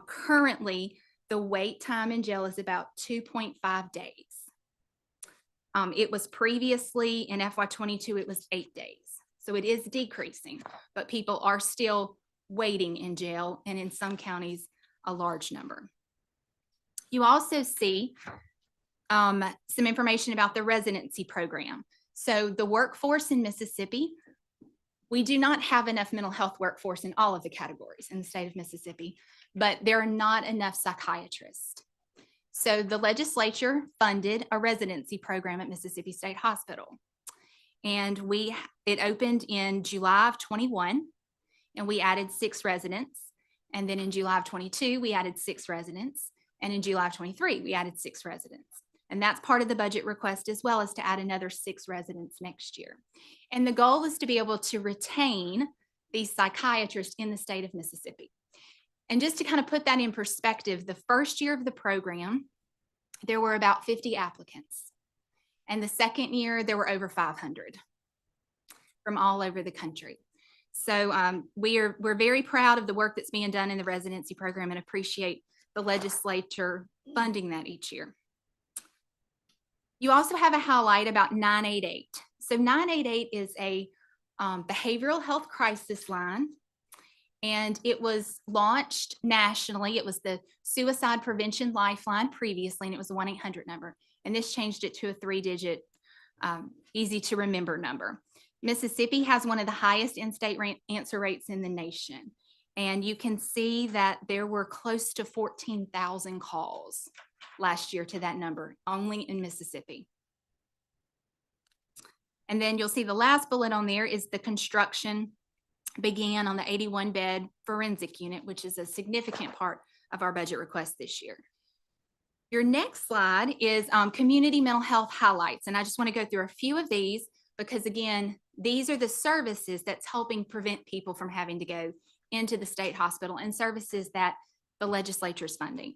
currently the wait time in jail is about 2.5 days. It was previously in FY22, it was 8 days. So it is decreasing, but people are still waiting in jail, and in some counties, a large number. You also see some information about the residency program. So the workforce in Mississippi, we do not have enough mental health workforce in all of the categories in the state of Mississippi, but there are not enough psychiatrists. So the legislature funded a residency program at Mississippi State Hospital. And it opened in July of 21, and we added 6 residents. And then in July of 22, we added 6 residents. And in July of 23, we added 6 residents. And that's part of the budget request, as well as to add another 6 residents next year. And the goal is to be able to retain these psychiatrists in the state of Mississippi. And just to kind of put that in perspective, the first year of the program, there were about 50 applicants. And the second year, there were over 500 from all over the country. So we're very proud of the work that's being done in the residency program and appreciate the legislature funding that each year. You also have a highlight about 988. So 988 is a behavioral health crisis line, and it was launched nationally. It was the Suicide Prevention Lifeline previously, and it was a 1-800 number. And this changed it to a 3-digit, easy to remember number. Mississippi has one of the highest in-state answer rates in the nation. And you can see that there were close to 14,000 calls last year to that number, only in Mississippi. And then you'll see the last bullet on there is the construction began on the 81-bed forensic unit, which is a significant part of our budget request this year. Your next slide is community mental health highlights. And I just want to go through a few of these because, again, these are the services that's helping prevent people from having to go into the state hospital and services that the legislature is funding.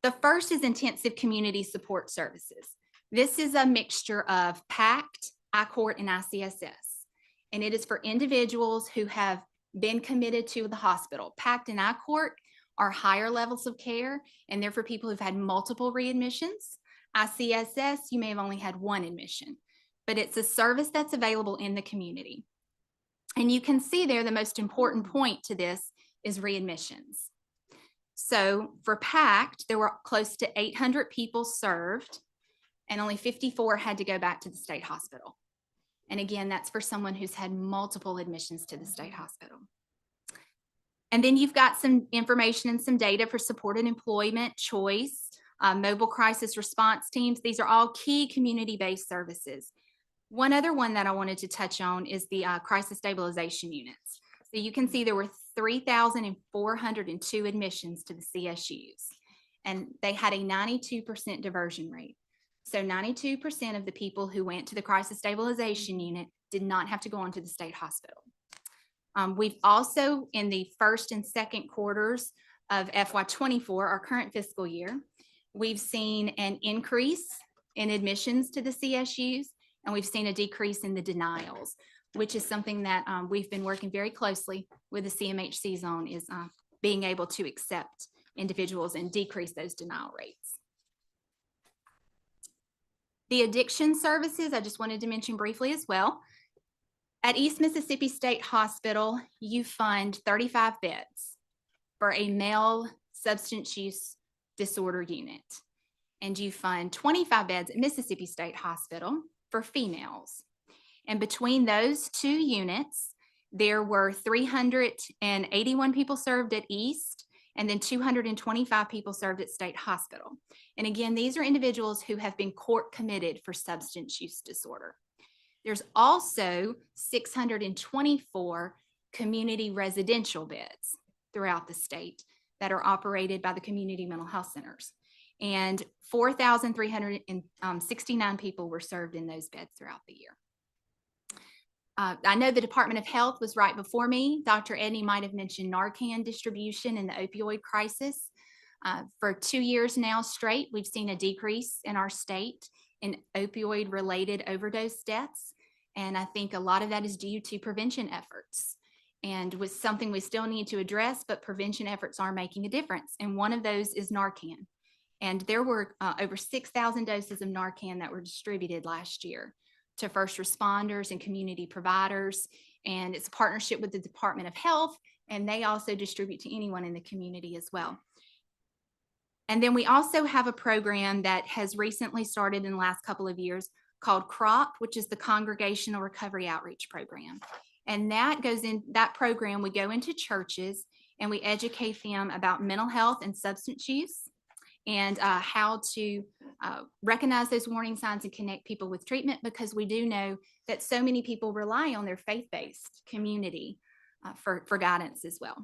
The first is intensive community support services. This is a mixture of PACT, I-Court, and ICSS. And it is for individuals who have been committed to the hospital. PACT and I-Court are higher levels of care, and they're for people who've had multiple readmissions. ICSS, you may have only had 1 admission, but it's a service that's available in the community. And you can see there the most important point to this is readmissions. So for PACT, there were close to 800 people served, and only 54 had to go back to the state hospital. And again, that's for someone who's had multiple admissions to the state hospital. And then you've got some information and some data for supported employment, choice, mobile crisis response teams. These are all key community-based services. One other one that I wanted to touch on is the crisis stabilization units. So you can see there were 3,402 admissions to the CSUs, and they had a 92% diversion rate. So 92% of the people who went to the crisis stabilization unit did not have to go on to the state hospital. We've also, in the first and second quarters of FY24, our current fiscal year, we've seen an increase in admissions to the CSUs, and we've seen a decrease in the denials, which is something that we've been working very closely with the CMHCs on, is being able to accept individuals and decrease those denial rates. The addiction services, I just wanted to mention briefly as well. At East Mississippi State Hospital, you fund 35 beds for a male substance use disorder unit, and you fund 25 beds at Mississippi State Hospital for females. And between those 2 units, there were 381 people served at East, and then 225 people served at State Hospital. And again, these are individuals who have been court committed for substance use disorder. There's also 624 community residential beds throughout the state that are operated by the community mental health centers. And 4,369 people were served in those beds throughout the year. I know the Department of Health was right before me. Dr. Edney might have mentioned Narcan distribution in the opioid crisis. For 2 years now straight, we've seen a decrease in our state in opioid-related overdose deaths. And I think a lot of that is due to prevention efforts. And was something we still need to address, but prevention efforts are making a difference. And one of those is Narcan. And there were over 6,000 doses of Narcan that were distributed last year to first responders and community providers. And it's a partnership with the Department of Health, and they also distribute to anyone in the community as well. And then we also have a program that has recently started in the last couple of years called CROP, which is the Congregational Recovery Outreach Program. And that program, we go into churches and we educate them about mental health and substance use and how to recognize those warning signs and connect people with treatment, because we do know that so many people rely on their faith-based community for guidance as well.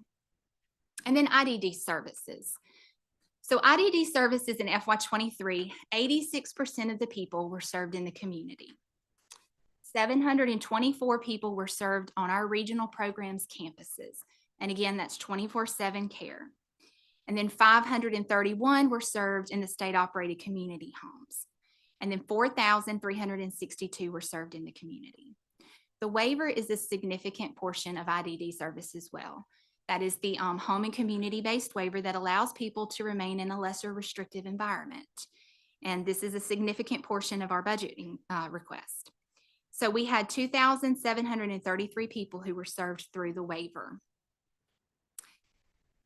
And then IDD services. So IDD services in FY23, 86% of the people were served in the community. 724 people were served on our regional programs campuses. And again, that's 24/7 care. And then 531 were served in the state-operated community homes. And then 4,362 were served in the community. The waiver is a significant portion of IDD service as well. That is the home and community-based waiver that allows people to remain in a lesser restrictive environment. And this is a significant portion of our budgeting request. So we had 2,733 people who were served through the waiver.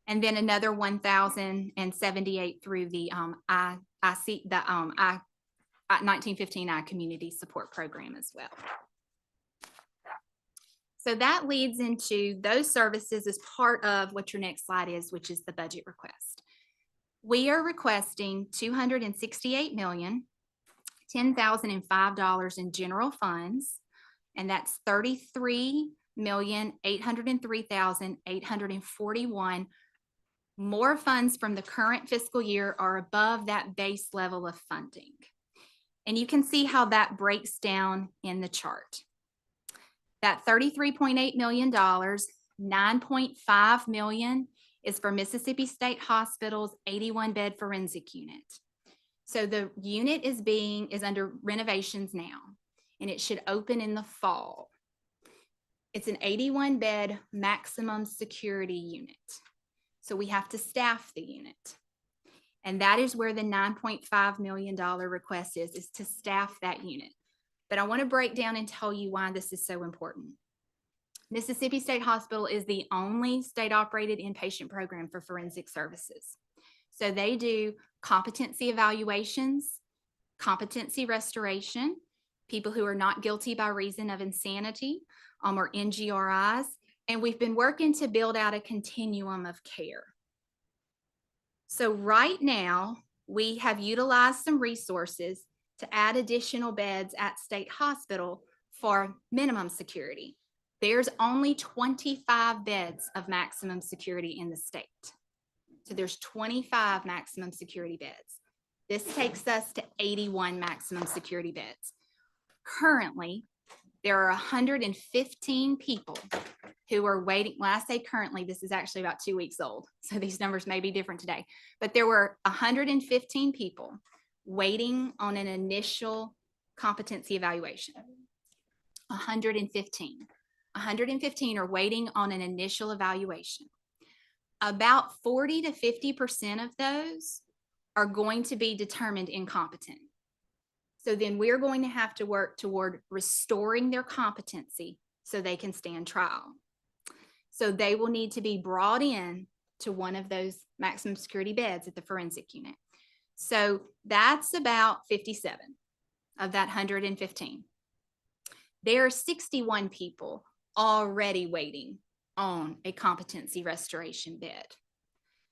And then another 1,078 through the 1915 I Community Support Program as well. So that leads into those services as part of what your next slide is, which is the budget request. We are requesting $268,010,005 in general funds, and that's $33,803,841 more funds from the current fiscal year are above that base level of funding. And you can see how that breaks down in the chart. That $33.8 million, $9.5 million is for Mississippi State Hospital's 81-bed forensic unit. So the unit is under renovations now, and it should open in the fall. It's an 81-bed maximum security unit. So we have to staff the unit. And that is where the $9.5 million request is to staff that unit. But I want to break down and tell you why this is so important. Mississippi State Hospital is the only state-operated inpatient program for forensic services. So they do competency evaluations, competency restoration, people who are not guilty by reason of insanity, or NGRIs. And we've been working to build out a continuum of care. So right now, we have utilized some resources to add additional beds at State Hospital for minimum security. There's only 25 beds of maximum security in the state. So there's 25 maximum security beds. This takes us to 81 maximum security beds. Currently, there are 115 people who are waiting. When I say currently, this is actually about 2 weeks old. So these numbers may be different today, but there were 115 people waiting on an initial competency evaluation. 115 are waiting on an initial evaluation. About 40 to 50% of those are going to be determined incompetent. So then we're going to have to work toward restoring their competency so they can stand trial. So they will need to be brought in to one of those maximum security beds at the forensic unit. So that's about 57 of that 115. There are 61 people already waiting on a competency restoration bed.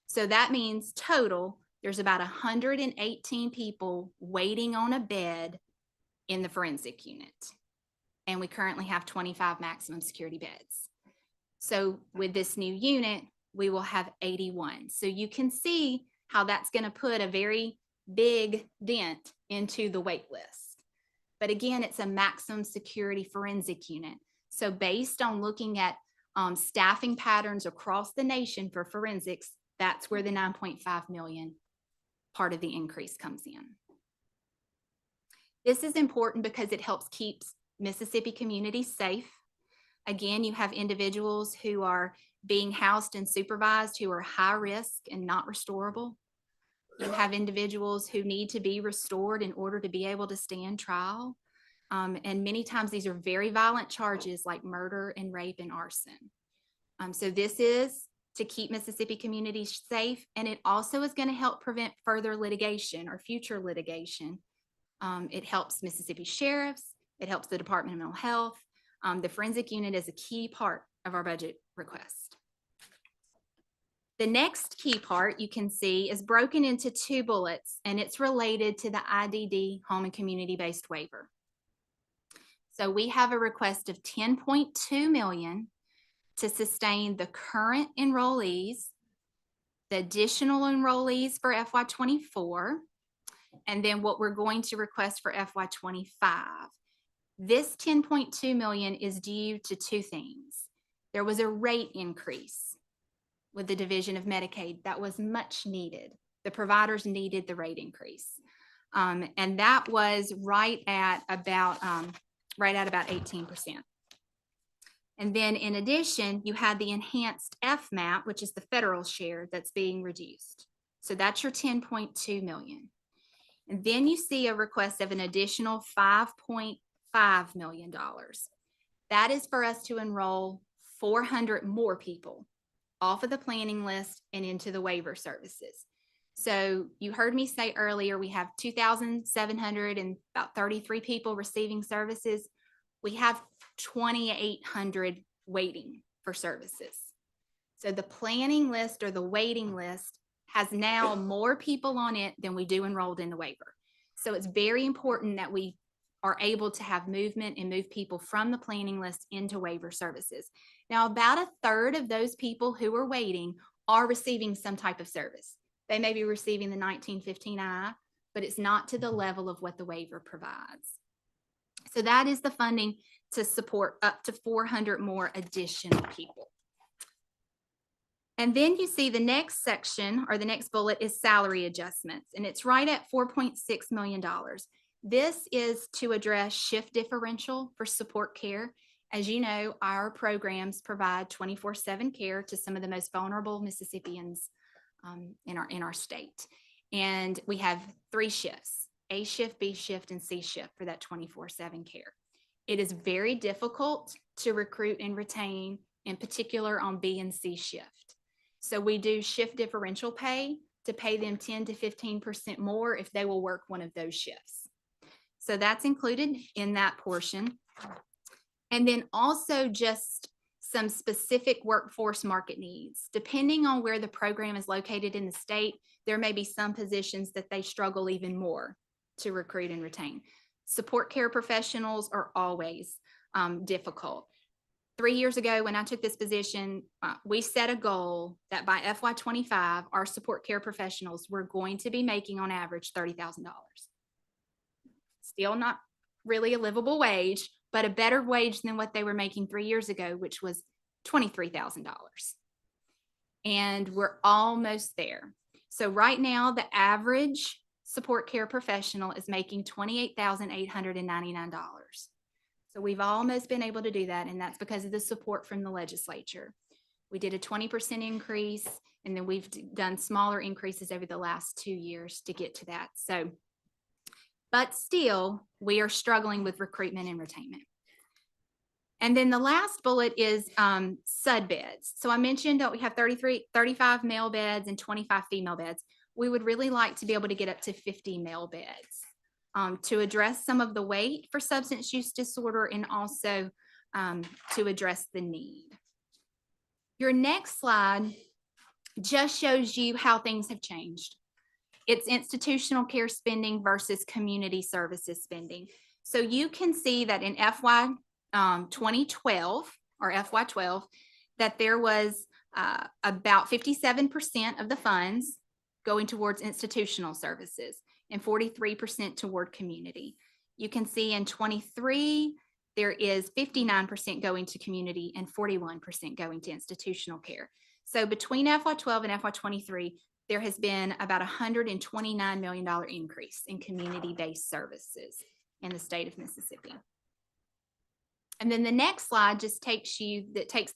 So that means total, there's about 118 people waiting on a bed in the forensic unit. And we currently have 25 maximum security beds. So with this new unit, we will have 81. So you can see how that's going to put a very big dent into the wait list. But again, it's a maximum security forensic unit. So based on looking at staffing patterns across the nation for forensics, that's where the 9.5 million part of the increase comes in. This is important because it helps keep Mississippi communities safe. Again, you have individuals who are being housed and supervised who are high risk and not restorable. You have individuals who need to be restored in order to be able to stand trial. And many times these are very violent charges like murder and rape and arson. So this is to keep Mississippi communities safe. And it also is going to help prevent further litigation or future litigation. It helps Mississippi sheriffs. It helps the Department of Mental Health. The forensic unit is a key part of our budget request. The next key part you can see is broken into 2 bullets, and it's related to the IDD home and community-based waiver. So we have a request of $10.2 million to sustain the current enrollees, the additional enrollees for FY24, and then what we're going to request for FY25. This $10.2 million is due to 2 things. There was a rate increase with the Division of Medicaid that was much needed. The providers needed the rate increase. And that was right at about 18%. And then in addition, you had the enhanced FMAP, which is the federal share that's being reduced. So that's your $10.2 million. And then you see a request of an additional $5.5 million. That is for us to enroll 400 more people off of the planning list and into the waiver services. So you heard me say earlier, we have 2,733 people receiving services. We have 2,800 waiting for services. So the planning list or the waiting list has now more people on it than we do enrolled in the waiver. So it's very important that we are able to have movement and move people from the planning list into waiver services. Now, about 1/3 of those people who are waiting are receiving some type of service. They may be receiving the 1915I, but it's not to the level of what the waiver provides. So that is the funding to support up to 400 more additional people. And then you see the next section or the next bullet is salary adjustments, and it's right at $4.6 million. This is to address shift differential for support care. As you know, our programs provide 24/7 care to some of the most vulnerable Mississippians in our state. And we have 3 shifts, A shift, B shift, and C shift for that 24/7 care. It is very difficult to recruit and retain, in particular on B and C shift. So we do shift differential pay to pay them 10 to 15% more if they will work one of those shifts. So that's included in that portion. And then also just some specific workforce market needs. Depending on where the program is located in the state, there may be some positions that they struggle even more to recruit and retain. Support care professionals are always difficult. 3 years ago, when I took this position, we set a goal that by FY25, our support care professionals were going to be making on average $30,000. Still not really a livable wage, but a better wage than what they were making 3 years ago, which was $23,000. And we're almost there. So right now, the average support care professional is making $28,899. So we've almost been able to do that, and that's because of the support from the legislature. We did a 20% increase, and then we've done smaller increases over the last 2 years to get to that. So, but still, we are struggling with recruitment and retainment. And then the last bullet is SUD beds. So I mentioned that we have 35 male beds and 25 female beds. We would really like to be able to get up to 50 male beds to address some of the wait for substance use disorder and also to address the need. Your next slide just shows you how things have changed. It's institutional care spending versus community services spending. So you can see that in FY 2012 or FY12, that there was about 57% of the funds going towards institutional services and 43% toward community. You can see in 23, there is 59% going to community and 41% going to institutional care. So between FY12 and FY23, there has been about $129 million increase in community-based services in the state of Mississippi. And then the next slide just takes the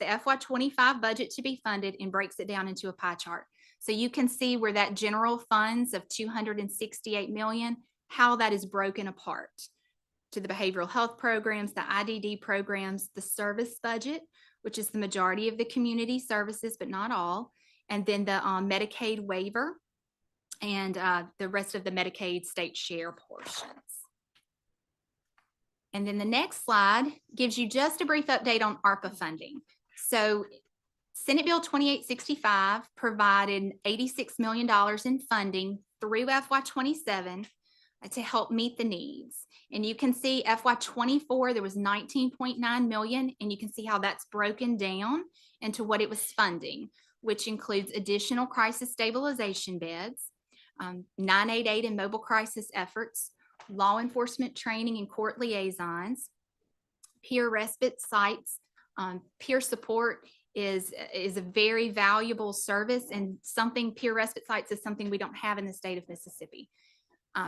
FY25 budget to be funded and breaks it down into a pie chart. So you can see where that general funds of $268 million, how that is broken apart to the behavioral health programs, the IDD programs, the service budget, which is the majority of the community services, but not all. And then the Medicaid waiver and the rest of the Medicaid state share portions. And then the next slide gives you just a brief update on ARPA funding. So Senate Bill 2865 provided $86 million in funding through FY27 to help meet the needs. And you can see FY24, there was 19.9 million, and you can see how that's broken down into what it was funding, which includes additional crisis stabilization beds, 988 and mobile crisis efforts, law enforcement training and court liaisons, peer respite sites. Peer support is a very valuable service, and something peer respite sites is something we don't have in the state of Mississippi.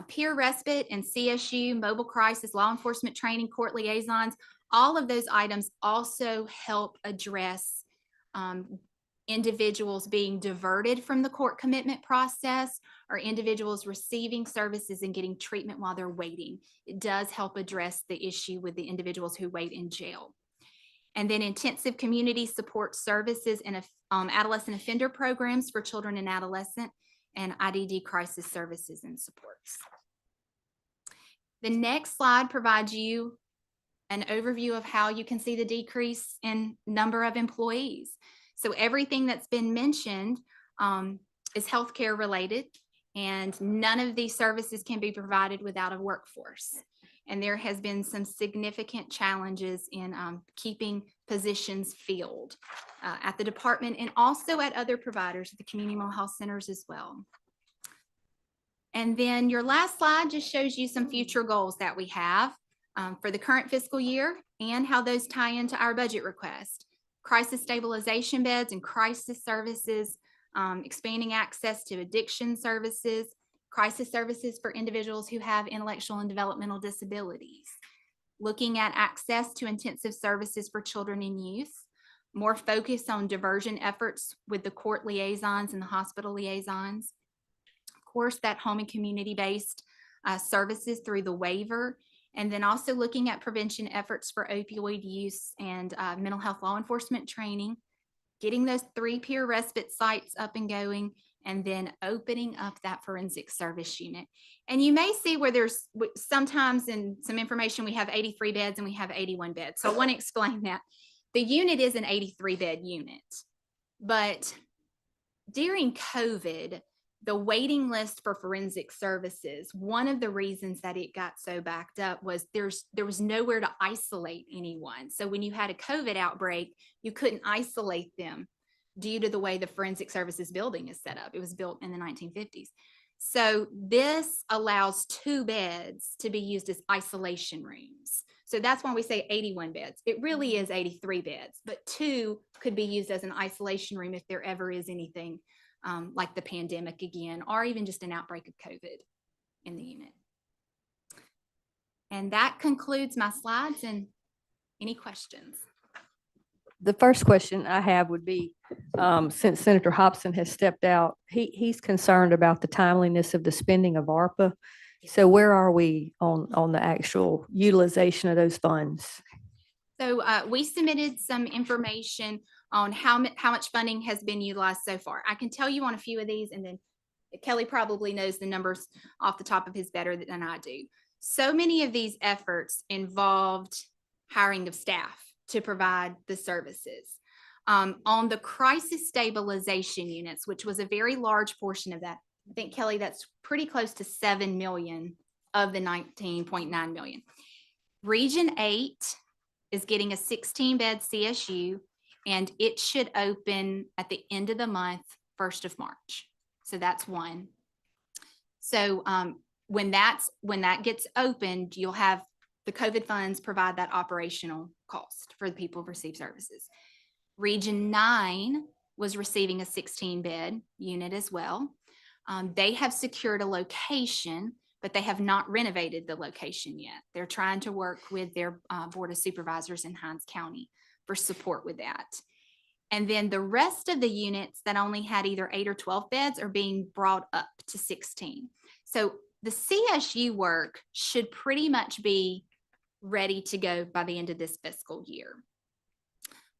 Peer respite and CSU, mobile crisis, law enforcement training, court liaisons, all of those items also help address individuals being diverted from the court commitment process or individuals receiving services and getting treatment while they're waiting. It does help address the issue with the individuals who wait in jail. And then intensive community support services and adolescent offender programs for children and adolescent, and IDD crisis services and supports. The next slide provides you an overview of how you can see the decrease in number of employees. So everything that's been mentioned is healthcare related, and none of these services can be provided without a workforce. And there has been some significant challenges in keeping positions filled at the department and also at other providers, the community mental health centers as well. And then your last slide just shows you some future goals that we have for the current fiscal year and how those tie into our budget request. Crisis stabilization beds and crisis services, expanding access to addiction services, crisis services for individuals who have intellectual and developmental disabilities, looking at access to intensive services for children and youth, more focus on diversion efforts with the court liaisons and the hospital liaisons. Of course, that home and community-based services through the waiver, and then also looking at prevention efforts for opioid use and mental health law enforcement training, getting those 3 peer respite sites up and going, and then opening up that forensic service unit. And you may see where there's sometimes in some information, we have 83 beds and we have 81 beds. So I want to explain that. The unit is an 83 bed unit, but during COVID, the waiting list for forensic services, one of the reasons that it got so backed up was there was nowhere to isolate anyone. So when you had a COVID outbreak, you couldn't isolate them due to the way the forensic services building is set up. It was built in the 1950s. So this allows 2 beds to be used as isolation rooms. So that's why we say 81 beds. It really is 83 beds, but 2 could be used as an isolation room if there ever is anything like the pandemic again, or even just an outbreak of COVID in the unit. And that concludes my slides, and any questions? The first question I have would be, since Senator Hobson has stepped out, he's concerned about the timeliness of the spending of ARPA. So where are we on the actual utilization of those funds? So we submitted some information on how much funding has been utilized so far. I can tell you on a few of these, and then Kelly probably knows the numbers off the top of his better than I do. So many of these efforts involved hiring of staff to provide the services. On the crisis stabilization units, which was a very large portion of that, I think, Kelly, that's pretty close to 7 million of the 19.9 million. Region 8 is getting a 16-bed CSU, and it should open at the end of the month, 1st of March. So that's one. So when that gets opened, you'll have the COVID funds provide that operational cost for the people who receive services. Region 9 was receiving a 16-bed unit as well. They have secured a location, but they have not renovated the location yet. They're trying to work with their Board of Supervisors in Hinds County for support with that. And then the rest of the units that only had either 8 or 12 beds are being brought up to 16. So the CSU work should pretty much be ready to go by the end of this fiscal year.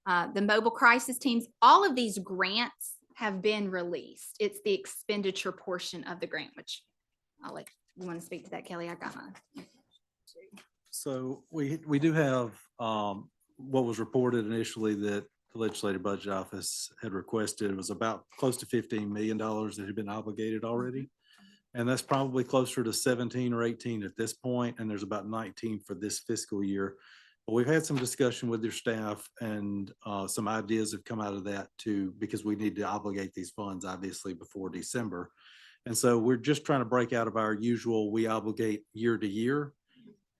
The mobile crisis teams, all of these grants have been released. It's the expenditure portion of the grant, which I'll let you want to speak to that, Kelly. I got mine. So we do have what was reported initially that the Legislative Budget Office had requested. It was about close to $15 million that had been obligated already. And that's probably closer to 17 or 18 at this point, and there's about 19 for this fiscal year. But we've had some discussion with your staff, and some ideas have come out of that too, because we need to obligate these funds obviously before December. And so we're just trying to break out of our usual, we obligate year to year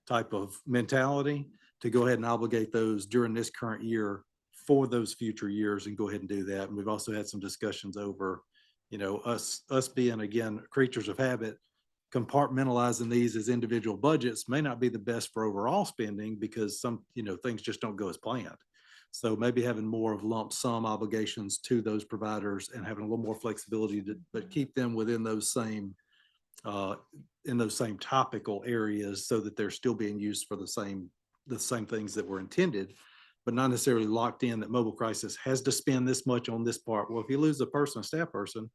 type of mentality to go ahead and obligate those during this current year for those future years and go ahead and do that. And we've also had some discussions over, you know, us being, again, creatures of habit, compartmentalizing these as individual budgets may not be the best for overall spending because some, you know, things just don't go as planned. So maybe having more of lump sum obligations to those providers and having a little more flexibility to, but keep them within those same, in those same topical areas so that they're still being used for the same things that were intended, but not necessarily locked in that mobile crisis has to spend this much on this part. Well, if you lose a person, a staff person,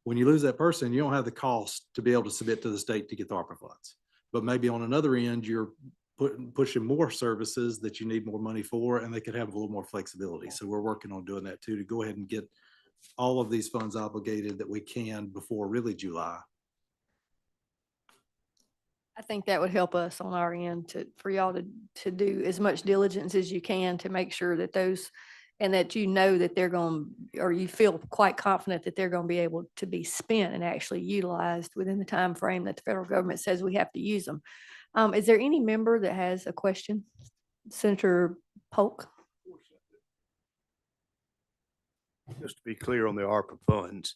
when you lose that person, you don't have the cost to be able to submit to the state to get the ARPA funds. But maybe on another end, you're pushing more services that you need more money for, and they could have a little more flexibility. So we're working on doing that too, to go ahead and get all of these funds obligated that we can before really July. I think that would help us on our end for y'all to do as much diligence as you can to make sure that those, and that you know that they're going, or you feel quite confident that they're going to be able to be spent and actually utilized within the time frame that the federal government says we have to use them. Is there any member that has a question? Senator Polk? Just to be clear on the ARPA funds,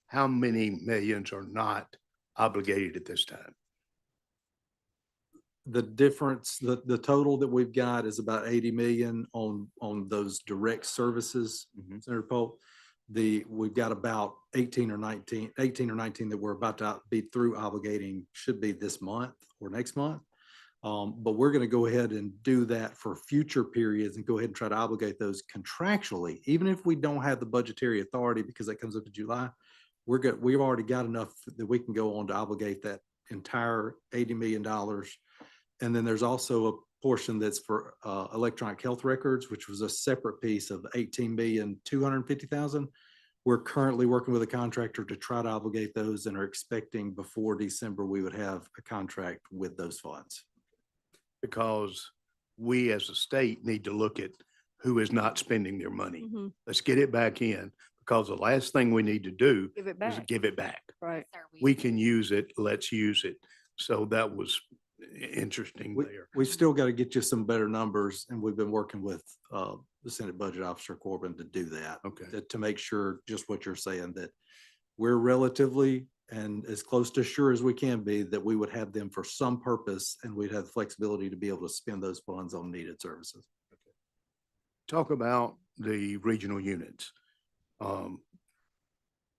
how many millions are not obligated at this time? The difference, the total that we've got is about 80 million on those direct services, Senator Polk. We've got about 18 or 19 that we're about to be through obligating, should be this month or next month. But we're going to go ahead and do that for future periods and go ahead and try to obligate those contractually, even if we don't have the budgetary authority because that comes up to July. We've already got enough that we can go on to obligate that entire $80 million. And then there's also a portion that's for electronic health records, which was a separate piece of $18,250,000. We're currently working with a contractor to try to obligate those and are expecting before December, we would have a contract with those funds. Because we as a state need to look at who is not spending their money. Let's get it back in, because the last thing we need to do Give it is back. give it back. Right. Sir, We can use it, let's use it. So that was interesting there. We've still got to get you some better numbers, and we've been working with the Senate Budget Officer Corbin to do that. Okay. To make sure just what you're saying, that we're relatively and as close to sure as we can be that we would have them for some purpose, and we'd have the flexibility to be able to spend those funds on needed services. Talk about the regional units,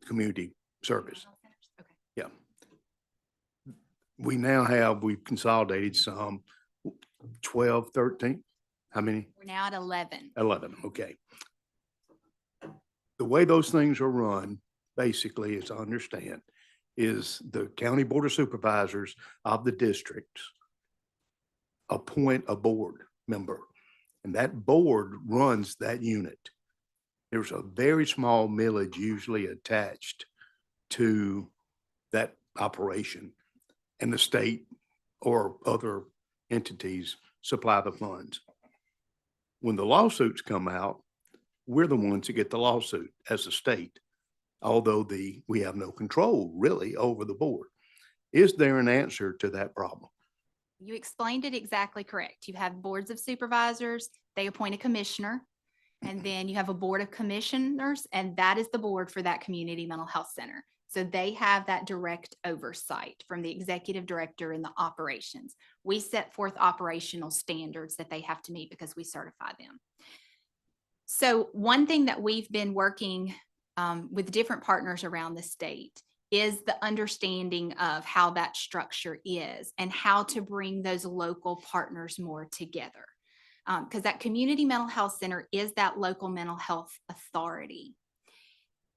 community service. Okay. Yeah. We've consolidated some 12, 13. How many? We're now at 11. 11, okay. The way those things are run, basically, as I understand, is the county board of supervisors of the districts appoint a board member, and that board runs that unit. There's a very small millage usually attached to that operation, and the state or other entities supply the funds. When the lawsuits come out, we're the ones that get the lawsuit as a state, although we have no control really over the board. Is there an answer to that problem? You explained it exactly correct. You have boards of supervisors, they appoint a commissioner, and then you have a board of commissioners, and that is the board for that community mental health center. So they have that direct oversight from the executive director and the operations. We set forth operational standards that they have to meet because we certify them. So one thing that we've been working with different partners around the state is the understanding of how that structure is and how to bring those local partners more together. Because that community mental health center is that local mental health authority.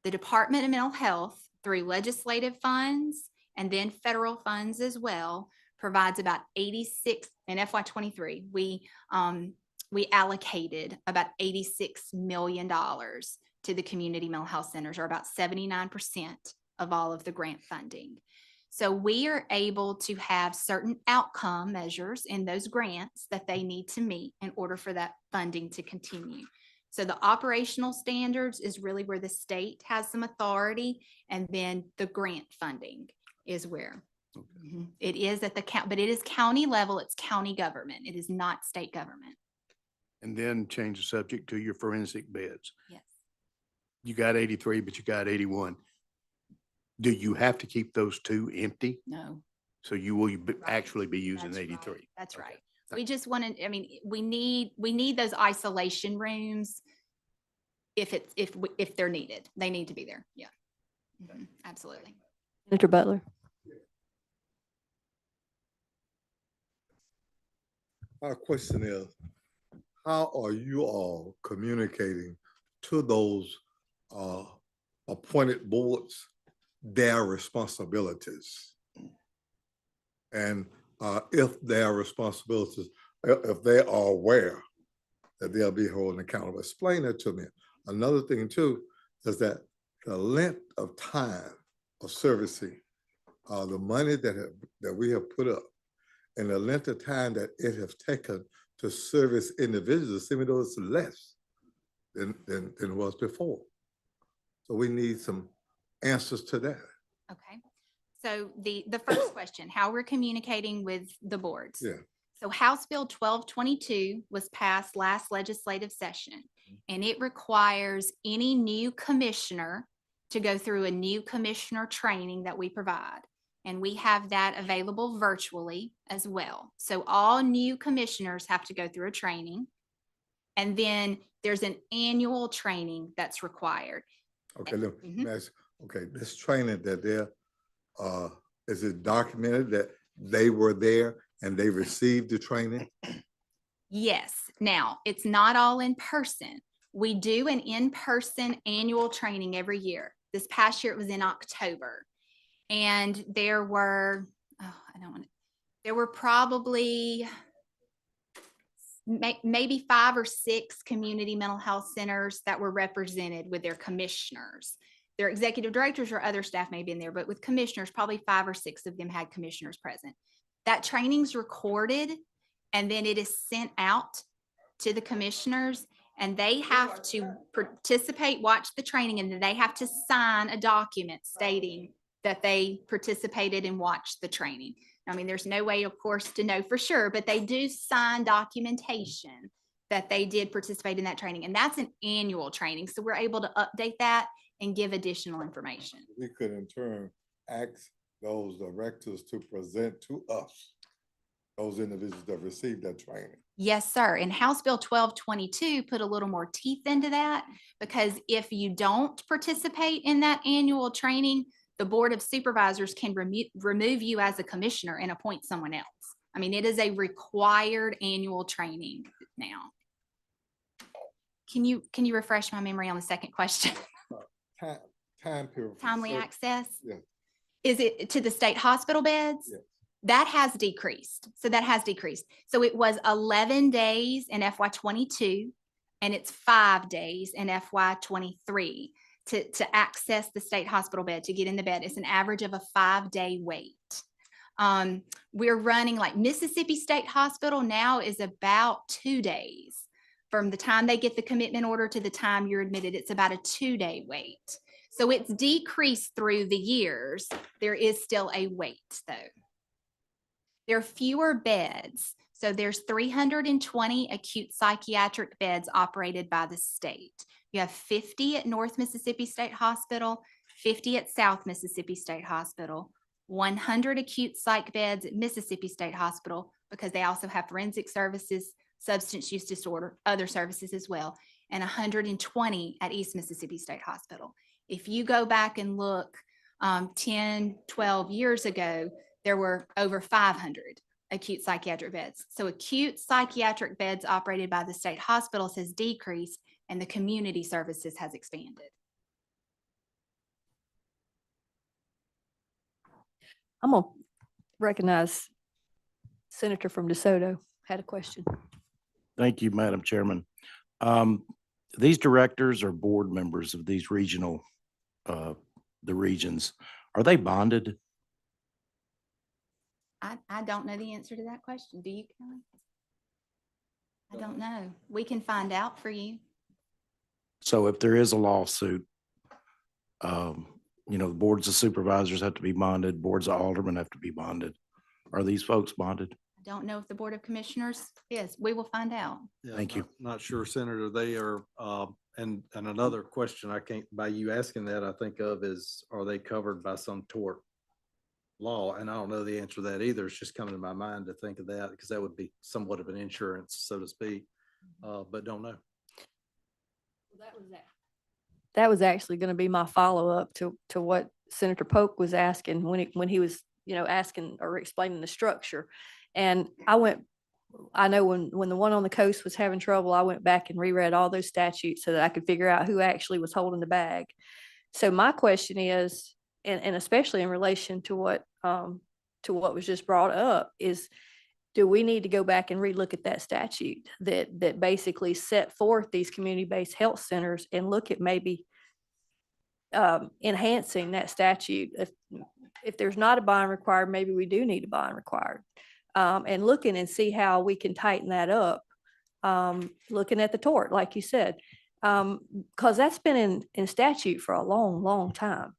The Department of Mental Health, through legislative funds and then federal funds as well, provides about 86 in FY23. We allocated about $86 million to the community mental health centers, or about 79% of all of the grant funding. So we are able to have certain outcome measures in those grants that they need to meet in order for that funding to continue. So the operational standards is really where the state has some authority, and then the grant funding is where. Mhm. It is at the count, but it is county level. It's county government. It is not state government. And then change the subject to your forensic beds. Yes. You got 83, but you got 81. Do you have to keep those two empty? No. So you will Right. actually be using That's 83? right. That's Okay. right. We just wanted, I mean, we need those isolation rooms if they're needed. They need to be there. Yeah. Mhm. Absolutely. Senator Butler. Our question is, how are you all communicating to those appointed boards their responsibilities? And if their responsibilities, if they are aware that they'll be holding accountable, explain that to me. Another thing too is that the length of time of servicing, the money that we have put up, and the length of time that it has taken to service individuals, even though it's less than it was before. So we need some answers to that. Okay. So the first question, how we're communicating with the boards. Yeah. So House Bill 1222 was passed last legislative session, and it requires any new commissioner to go through a new commissioner training that we provide. And we have that available virtually as well. So all new commissioners have to go through a training. And then there's an annual training that's required. Okay, look, Mhm. okay, this training that they're, is it documented that they were there and they received the training? Yes. Now, it's not all in person. We do an in-person annual training every year. This past year, it was in October. And there were, there were probably maybe 5 or 6 community mental health centers that were represented with their commissioners. Their executive directors or other staff may have been there, but with commissioners, probably 5 or 6 of them had commissioners present. That training's recorded, and then it is sent out to the commissioners, and they have to participate, watch the training, and then they have to sign a document stating that they participated and watched the training. I mean, there's no way, of course, to know for sure, but they do sign documentation that they did participate in that training. And that's an annual training. So we're able to update that and give additional information. We could in turn ask those directors to present to us those individuals that received that training. Yes, sir. And House Bill 1222 put a little more teeth into that, because if you don't participate in that annual training, the Board of Supervisors can remove you as a commissioner and appoint someone else. I mean, it is a required annual training now. Can you refresh my memory on the second question? Time period. Timely access? Yeah. Is it to the state hospital beds? Yeah. That has decreased. So that has decreased. So it was 11 days in FY22, and it's 5 days in FY23 to access the state hospital bed, to get in the bed. It's an average of a 5-day wait. We're running, like Mississippi State Hospital now is about 2 days. From the time they get the commitment order to the time you're admitted, it's about a 2-day wait. So it's decreased through the years. There is still a wait though. There are fewer beds. So there's 320 acute psychiatric beds operated by the state. You have 50 at North Mississippi State Hospital, 50 at South Mississippi State Hospital, 100 acute psych beds at Mississippi State Hospital, because they also have forensic services, substance use disorder, other services as well, and 120 at East Mississippi State Hospital. If you go back and look 10, 12 years ago, there were over 500. acute psychiatric beds. So acute psychiatric beds operated by the state hospitals has decreased and the community services has expanded. I'm gonna recognize Senator from DeSoto had a question. Thank you, Madam Chairman. These directors or board members of these regional, the regions, are they bonded? I don't know the answer to that question. Do you, Kelly? I don't know. We can find out for you. So if there is a lawsuit, the boards of supervisors have to be bonded, boards of aldermen have to be bonded. Are these folks bonded? I don't know if the Board of Commissioners is. We will find out. Yeah, Thank you. Not sure, Senator, they are, and another question I can't, by you asking that, I think of is, are they covered by some tort law? And I don't know the answer to that either. It's just coming to my mind to think of that, because that would be somewhat of an insurance, so to speak, but don't know. That was actually going to be my follow-up to what Senator Polk was asking when he was, asking or explaining the structure. And I know when the one on the coast was having trouble, I went back and reread all those statutes so that I could figure out who actually was holding the bag. So my question is, and especially in relation to what was just brought up, is do we need to go back and relook at that statute that basically set forth these community-based health centers and look at maybe enhancing that statute? If there's not a bond required, maybe we do need a bond required. And looking and see how we can tighten that up. Looking at the tort, like you said, because that's been in statute for a long, long time.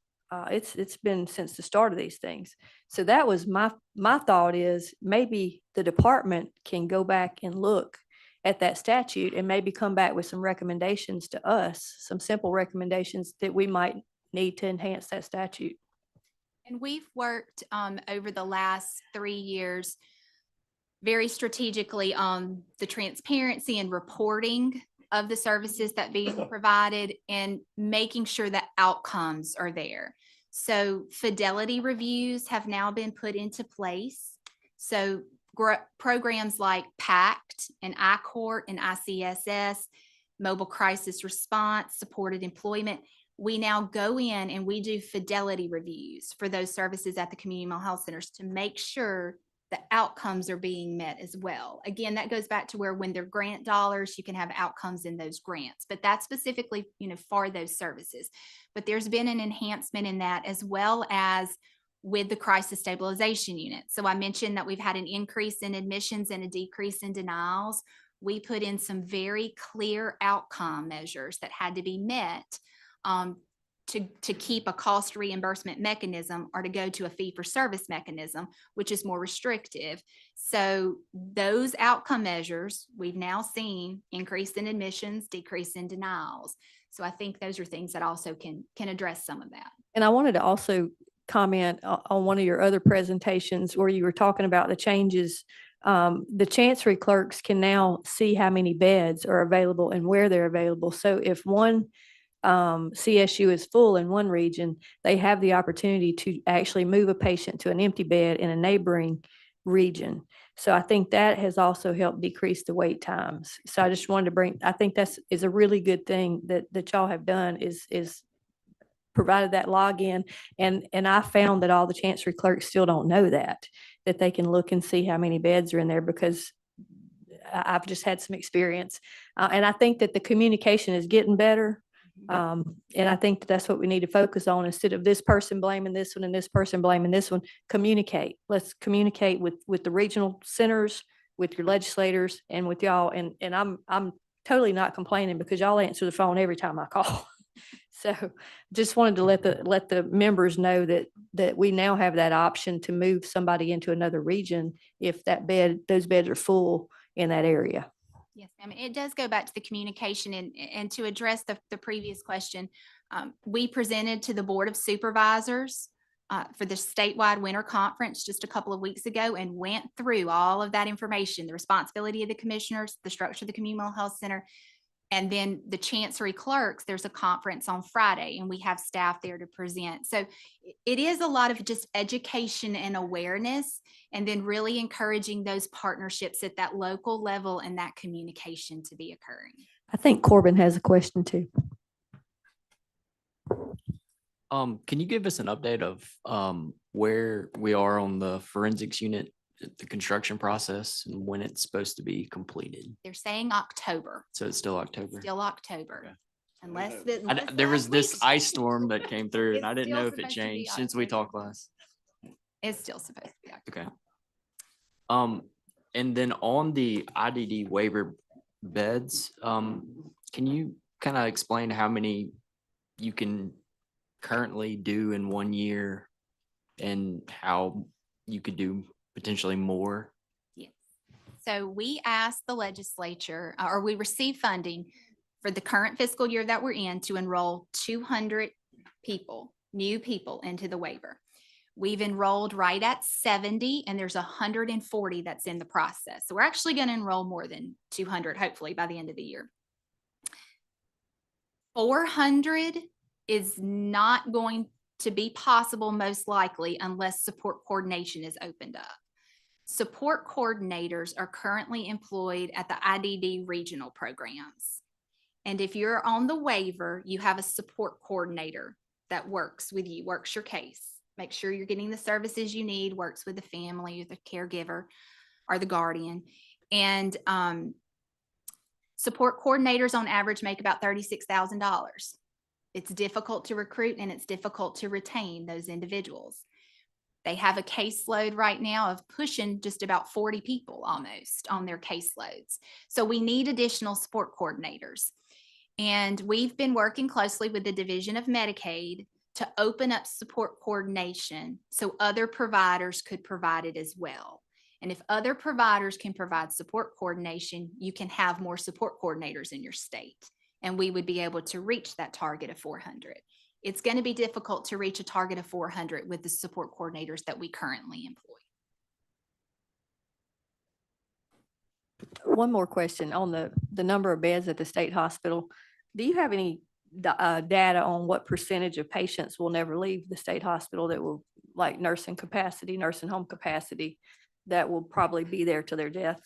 It's been since the start of these things. So that was my thought is maybe the department can go back and look at that statute and maybe come back with some recommendations to us, some simple recommendations that we might need to enhance that statute. And we've worked over the last 3 years very strategically on the transparency and reporting of the services that being provided and making sure that outcomes are there. So fidelity reviews have now been put into place. So programs like PACT and ICORT and ICSS, mobile crisis response, supported employment, we now go in and we do fidelity reviews for those services at the community mental health centers to make sure the outcomes are being met as well. Again, that goes back to where when they're grant dollars, you can have outcomes in those grants, but that's specifically, for those services. But there's been an enhancement in that as well as with the crisis stabilization unit. So I mentioned that we've had an increase in admissions and a decrease in denials. We put in some very clear outcome measures that had to be met to keep a cost reimbursement mechanism or to go to a fee-for-service mechanism, which is more restrictive. So those outcome measures, we've now seen increase in admissions, decrease in denials. So I think those are things that also can address some of that. And I wanted to also comment on one of your other presentations where you were talking about the changes. The chancery clerks can now see how many beds are available and where they're available. So if one CSU is full in one region, they have the opportunity to actually move a patient to an empty bed in a neighboring region. So I think that has also helped decrease the wait times. So I just wanted to I think is a really good thing that y'all have done is provided that login. And I found that all the chancery clerks still don't know that they can look and see how many beds are in there, because I've just had some experience. And I think that the communication is getting better. And I think that's what we need to focus on instead of this person blaming this one and this person blaming this one. Communicate. Let's communicate with the regional centers, with your legislators, and with y'all. And I'm totally not complaining because y'all answer the phone every time I call. So just wanted to let the members know that we now have that option to move somebody into another region if those beds are full in that area. Yes, ma'am. It does go back to the communication and to address the previous question. We presented to the Board of Supervisors for the statewide winter conference just a couple of weeks ago and went through all of that information, the responsibility of the commissioners, the structure of the community mental health center, And then the Chancery clerks, there's a conference on Friday and we have staff there to present. So it is a lot of just education and awareness, and then really encouraging those partnerships at that local level and that communication to be occurring. I think Corbin has a question too. Can you give us an update of where we are on the forensics unit, the construction process, and when it's supposed to be completed? They're saying October, So it's still October. still October. Okay. Unless, There was this ice storm that came through and I It's didn't still know if it supposed to be changed since we October. talked last. It's still supposed to be October. Okay. And then on the IDD waiver beds, can you kind of explain how many you can currently do in 1 year and how you could do potentially more? Yes. So we asked the legislature, or we received funding for the current fiscal year that we're in to enroll 200 people, new people into the waiver. We've enrolled right at 70 and there's 140 that's in the process. So we're actually going to enroll more than 200, hopefully by the end of the year. 400 is not going to be possible most likely unless support coordination is opened up. Support coordinators are currently employed at the IDD regional programs. And if you're on the waiver, you have a support coordinator that works with you, works your case, make sure you're getting the services you need, works with the family or the caregiver or the guardian. And support coordinators on average make about $36,000. It's difficult to recruit and it's difficult to retain those individuals. They have a caseload right now of pushing just about 40 people almost on their caseloads. So we need additional support coordinators. And we've been working closely with the Division of Medicaid to open up support coordination so other providers could provide it as well. And if other providers can provide support coordination, you can have more support coordinators in your state. And we would be able to reach that target of 400. It's going to be difficult to reach a target of 400 with the support coordinators that we currently employ. One more question on the number of beds at the state hospital. Do you have any data on what percentage of patients will never leave the state hospital that will, like nursing capacity, nursing home capacity, that will probably be there to their death?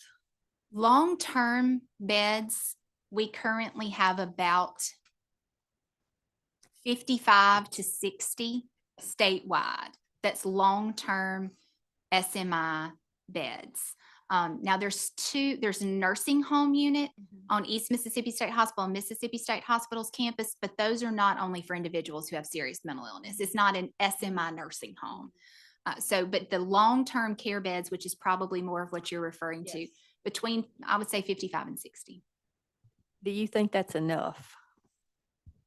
Long-term beds, we currently have about 55 to 60 statewide. That's long-term SMI beds. Now there's a nursing home unit on East Mississippi State Hospital and Mississippi State Hospital's campus, but those are not only for individuals who have serious mental illness. It's not an SMI nursing home. But the long-term care beds, which is probably more of what you're referring to, between, I would say 55 and 60. Do you think that's enough?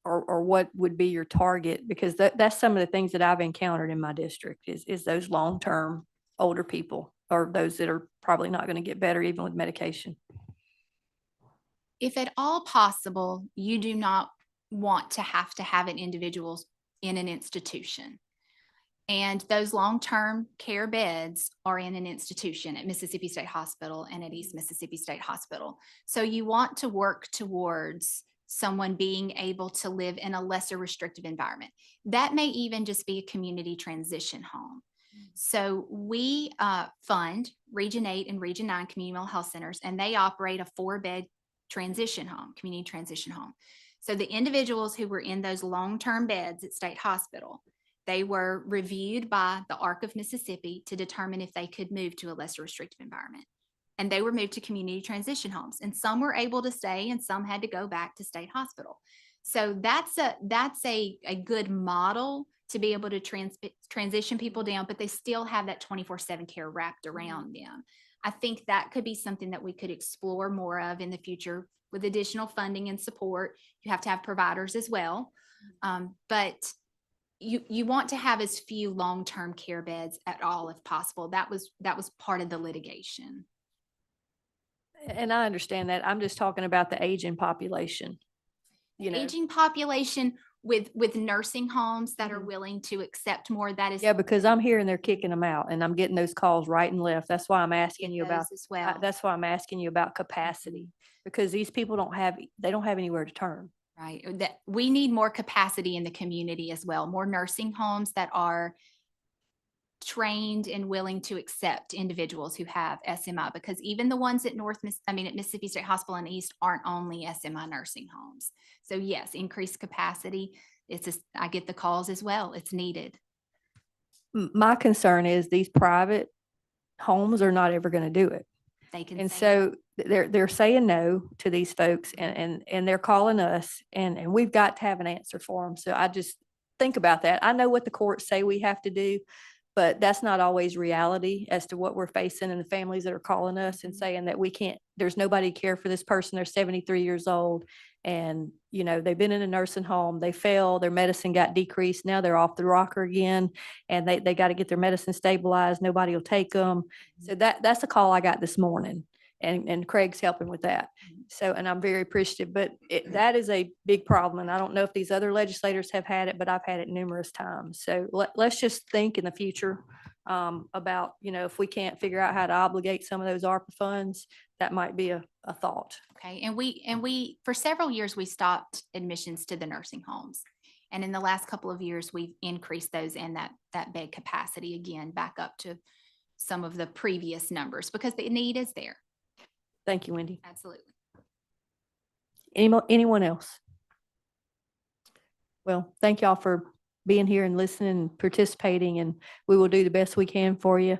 Or what would be your target? Because that's some of the things that I've encountered in my district is those long-term older people, or those that are probably not going to get better even with medication. If at all possible, you do not want to have an individual in an institution. And those long-term care beds are in an institution at Mississippi State Hospital and at East Mississippi State Hospital. So you want to work towards someone being able to live in a lesser restrictive environment. That may even just be a community transition home. So we fund Region 8 and Region 9 community mental health centers, and they operate a 4-bed transition home, community transition home. So the individuals who were in those long-term beds at State Hospital, they were reviewed by the ARC of Mississippi to determine if they could move to a lesser restrictive environment. And they were moved to community transition homes, and some were able to stay and some had to go back to State Hospital. So that's a good model to be able to transition people down, but they still have that 24/7 care wrapped around them. I think that could be something that we could explore more of in the future with additional funding and support. You have to have providers as well. But you want to have as few long-term care beds at all if possible. That was part of the litigation. And I understand that. I'm just talking about the aging population. You know, Aging population, with nursing homes that are willing to accept more, that is. Yeah, because I'm hearing they're kicking them out and I'm getting those calls right and left. That's why I'm asking you about, those as well. that's why I'm asking you about capacity. Because these people they don't have anywhere to turn. Right, that we need more capacity in the community as well, more nursing homes that are trained and willing to accept individuals who have SMI, because even the ones at at Mississippi State Hospital and East aren't only SMI nursing homes. So yes, increased capacity. I get the calls as well. It's needed. My concern is these private homes are not ever going to do it. They can. And say so they're saying no to these folks and they're calling us and we've got to have an answer for them. So I just think about that. I know what the courts say we have to do, but that's not always reality as to what we're facing and the families that are calling us and saying that we can't, there's nobody to care for this person. They're 73 years old and, they've been in a nursing home, they fell, their medicine got decreased. Now they're off the rocker again and they got to get their medicine stabilized. Nobody will take them. So that's a call I got this morning and Craig's helping with that. So, and I'm very appreciative, but that is a big problem. And I don't know if these other legislators have had it, but I've had it numerous times. So let's just think in the future about, if we can't figure out how to obligate some of those ARPA funds, that might be a thought. Okay, and we for several years, we stopped admissions to the nursing homes. And in the last couple of years, we've increased those and that bed capacity again, back up to some of the previous numbers because the need is there. Thank you, Wendy. Absolutely. Anyone else? Well, thank y'all for being here and listening and participating, and we will do the best we can for you.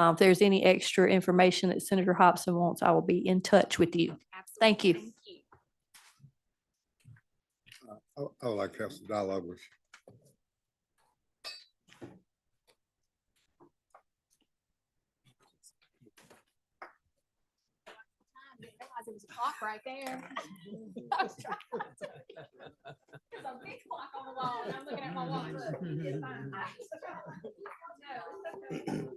If there's any extra information that Senator Hobson wants, I will be in touch with you. Absolutely. Thank you. Thank you. I would like to have some dialogue with you. I didn't realize there was a clock right there. There's a big clock on the wall and I'm looking at my watch. Look, it's fine. No, it's okay.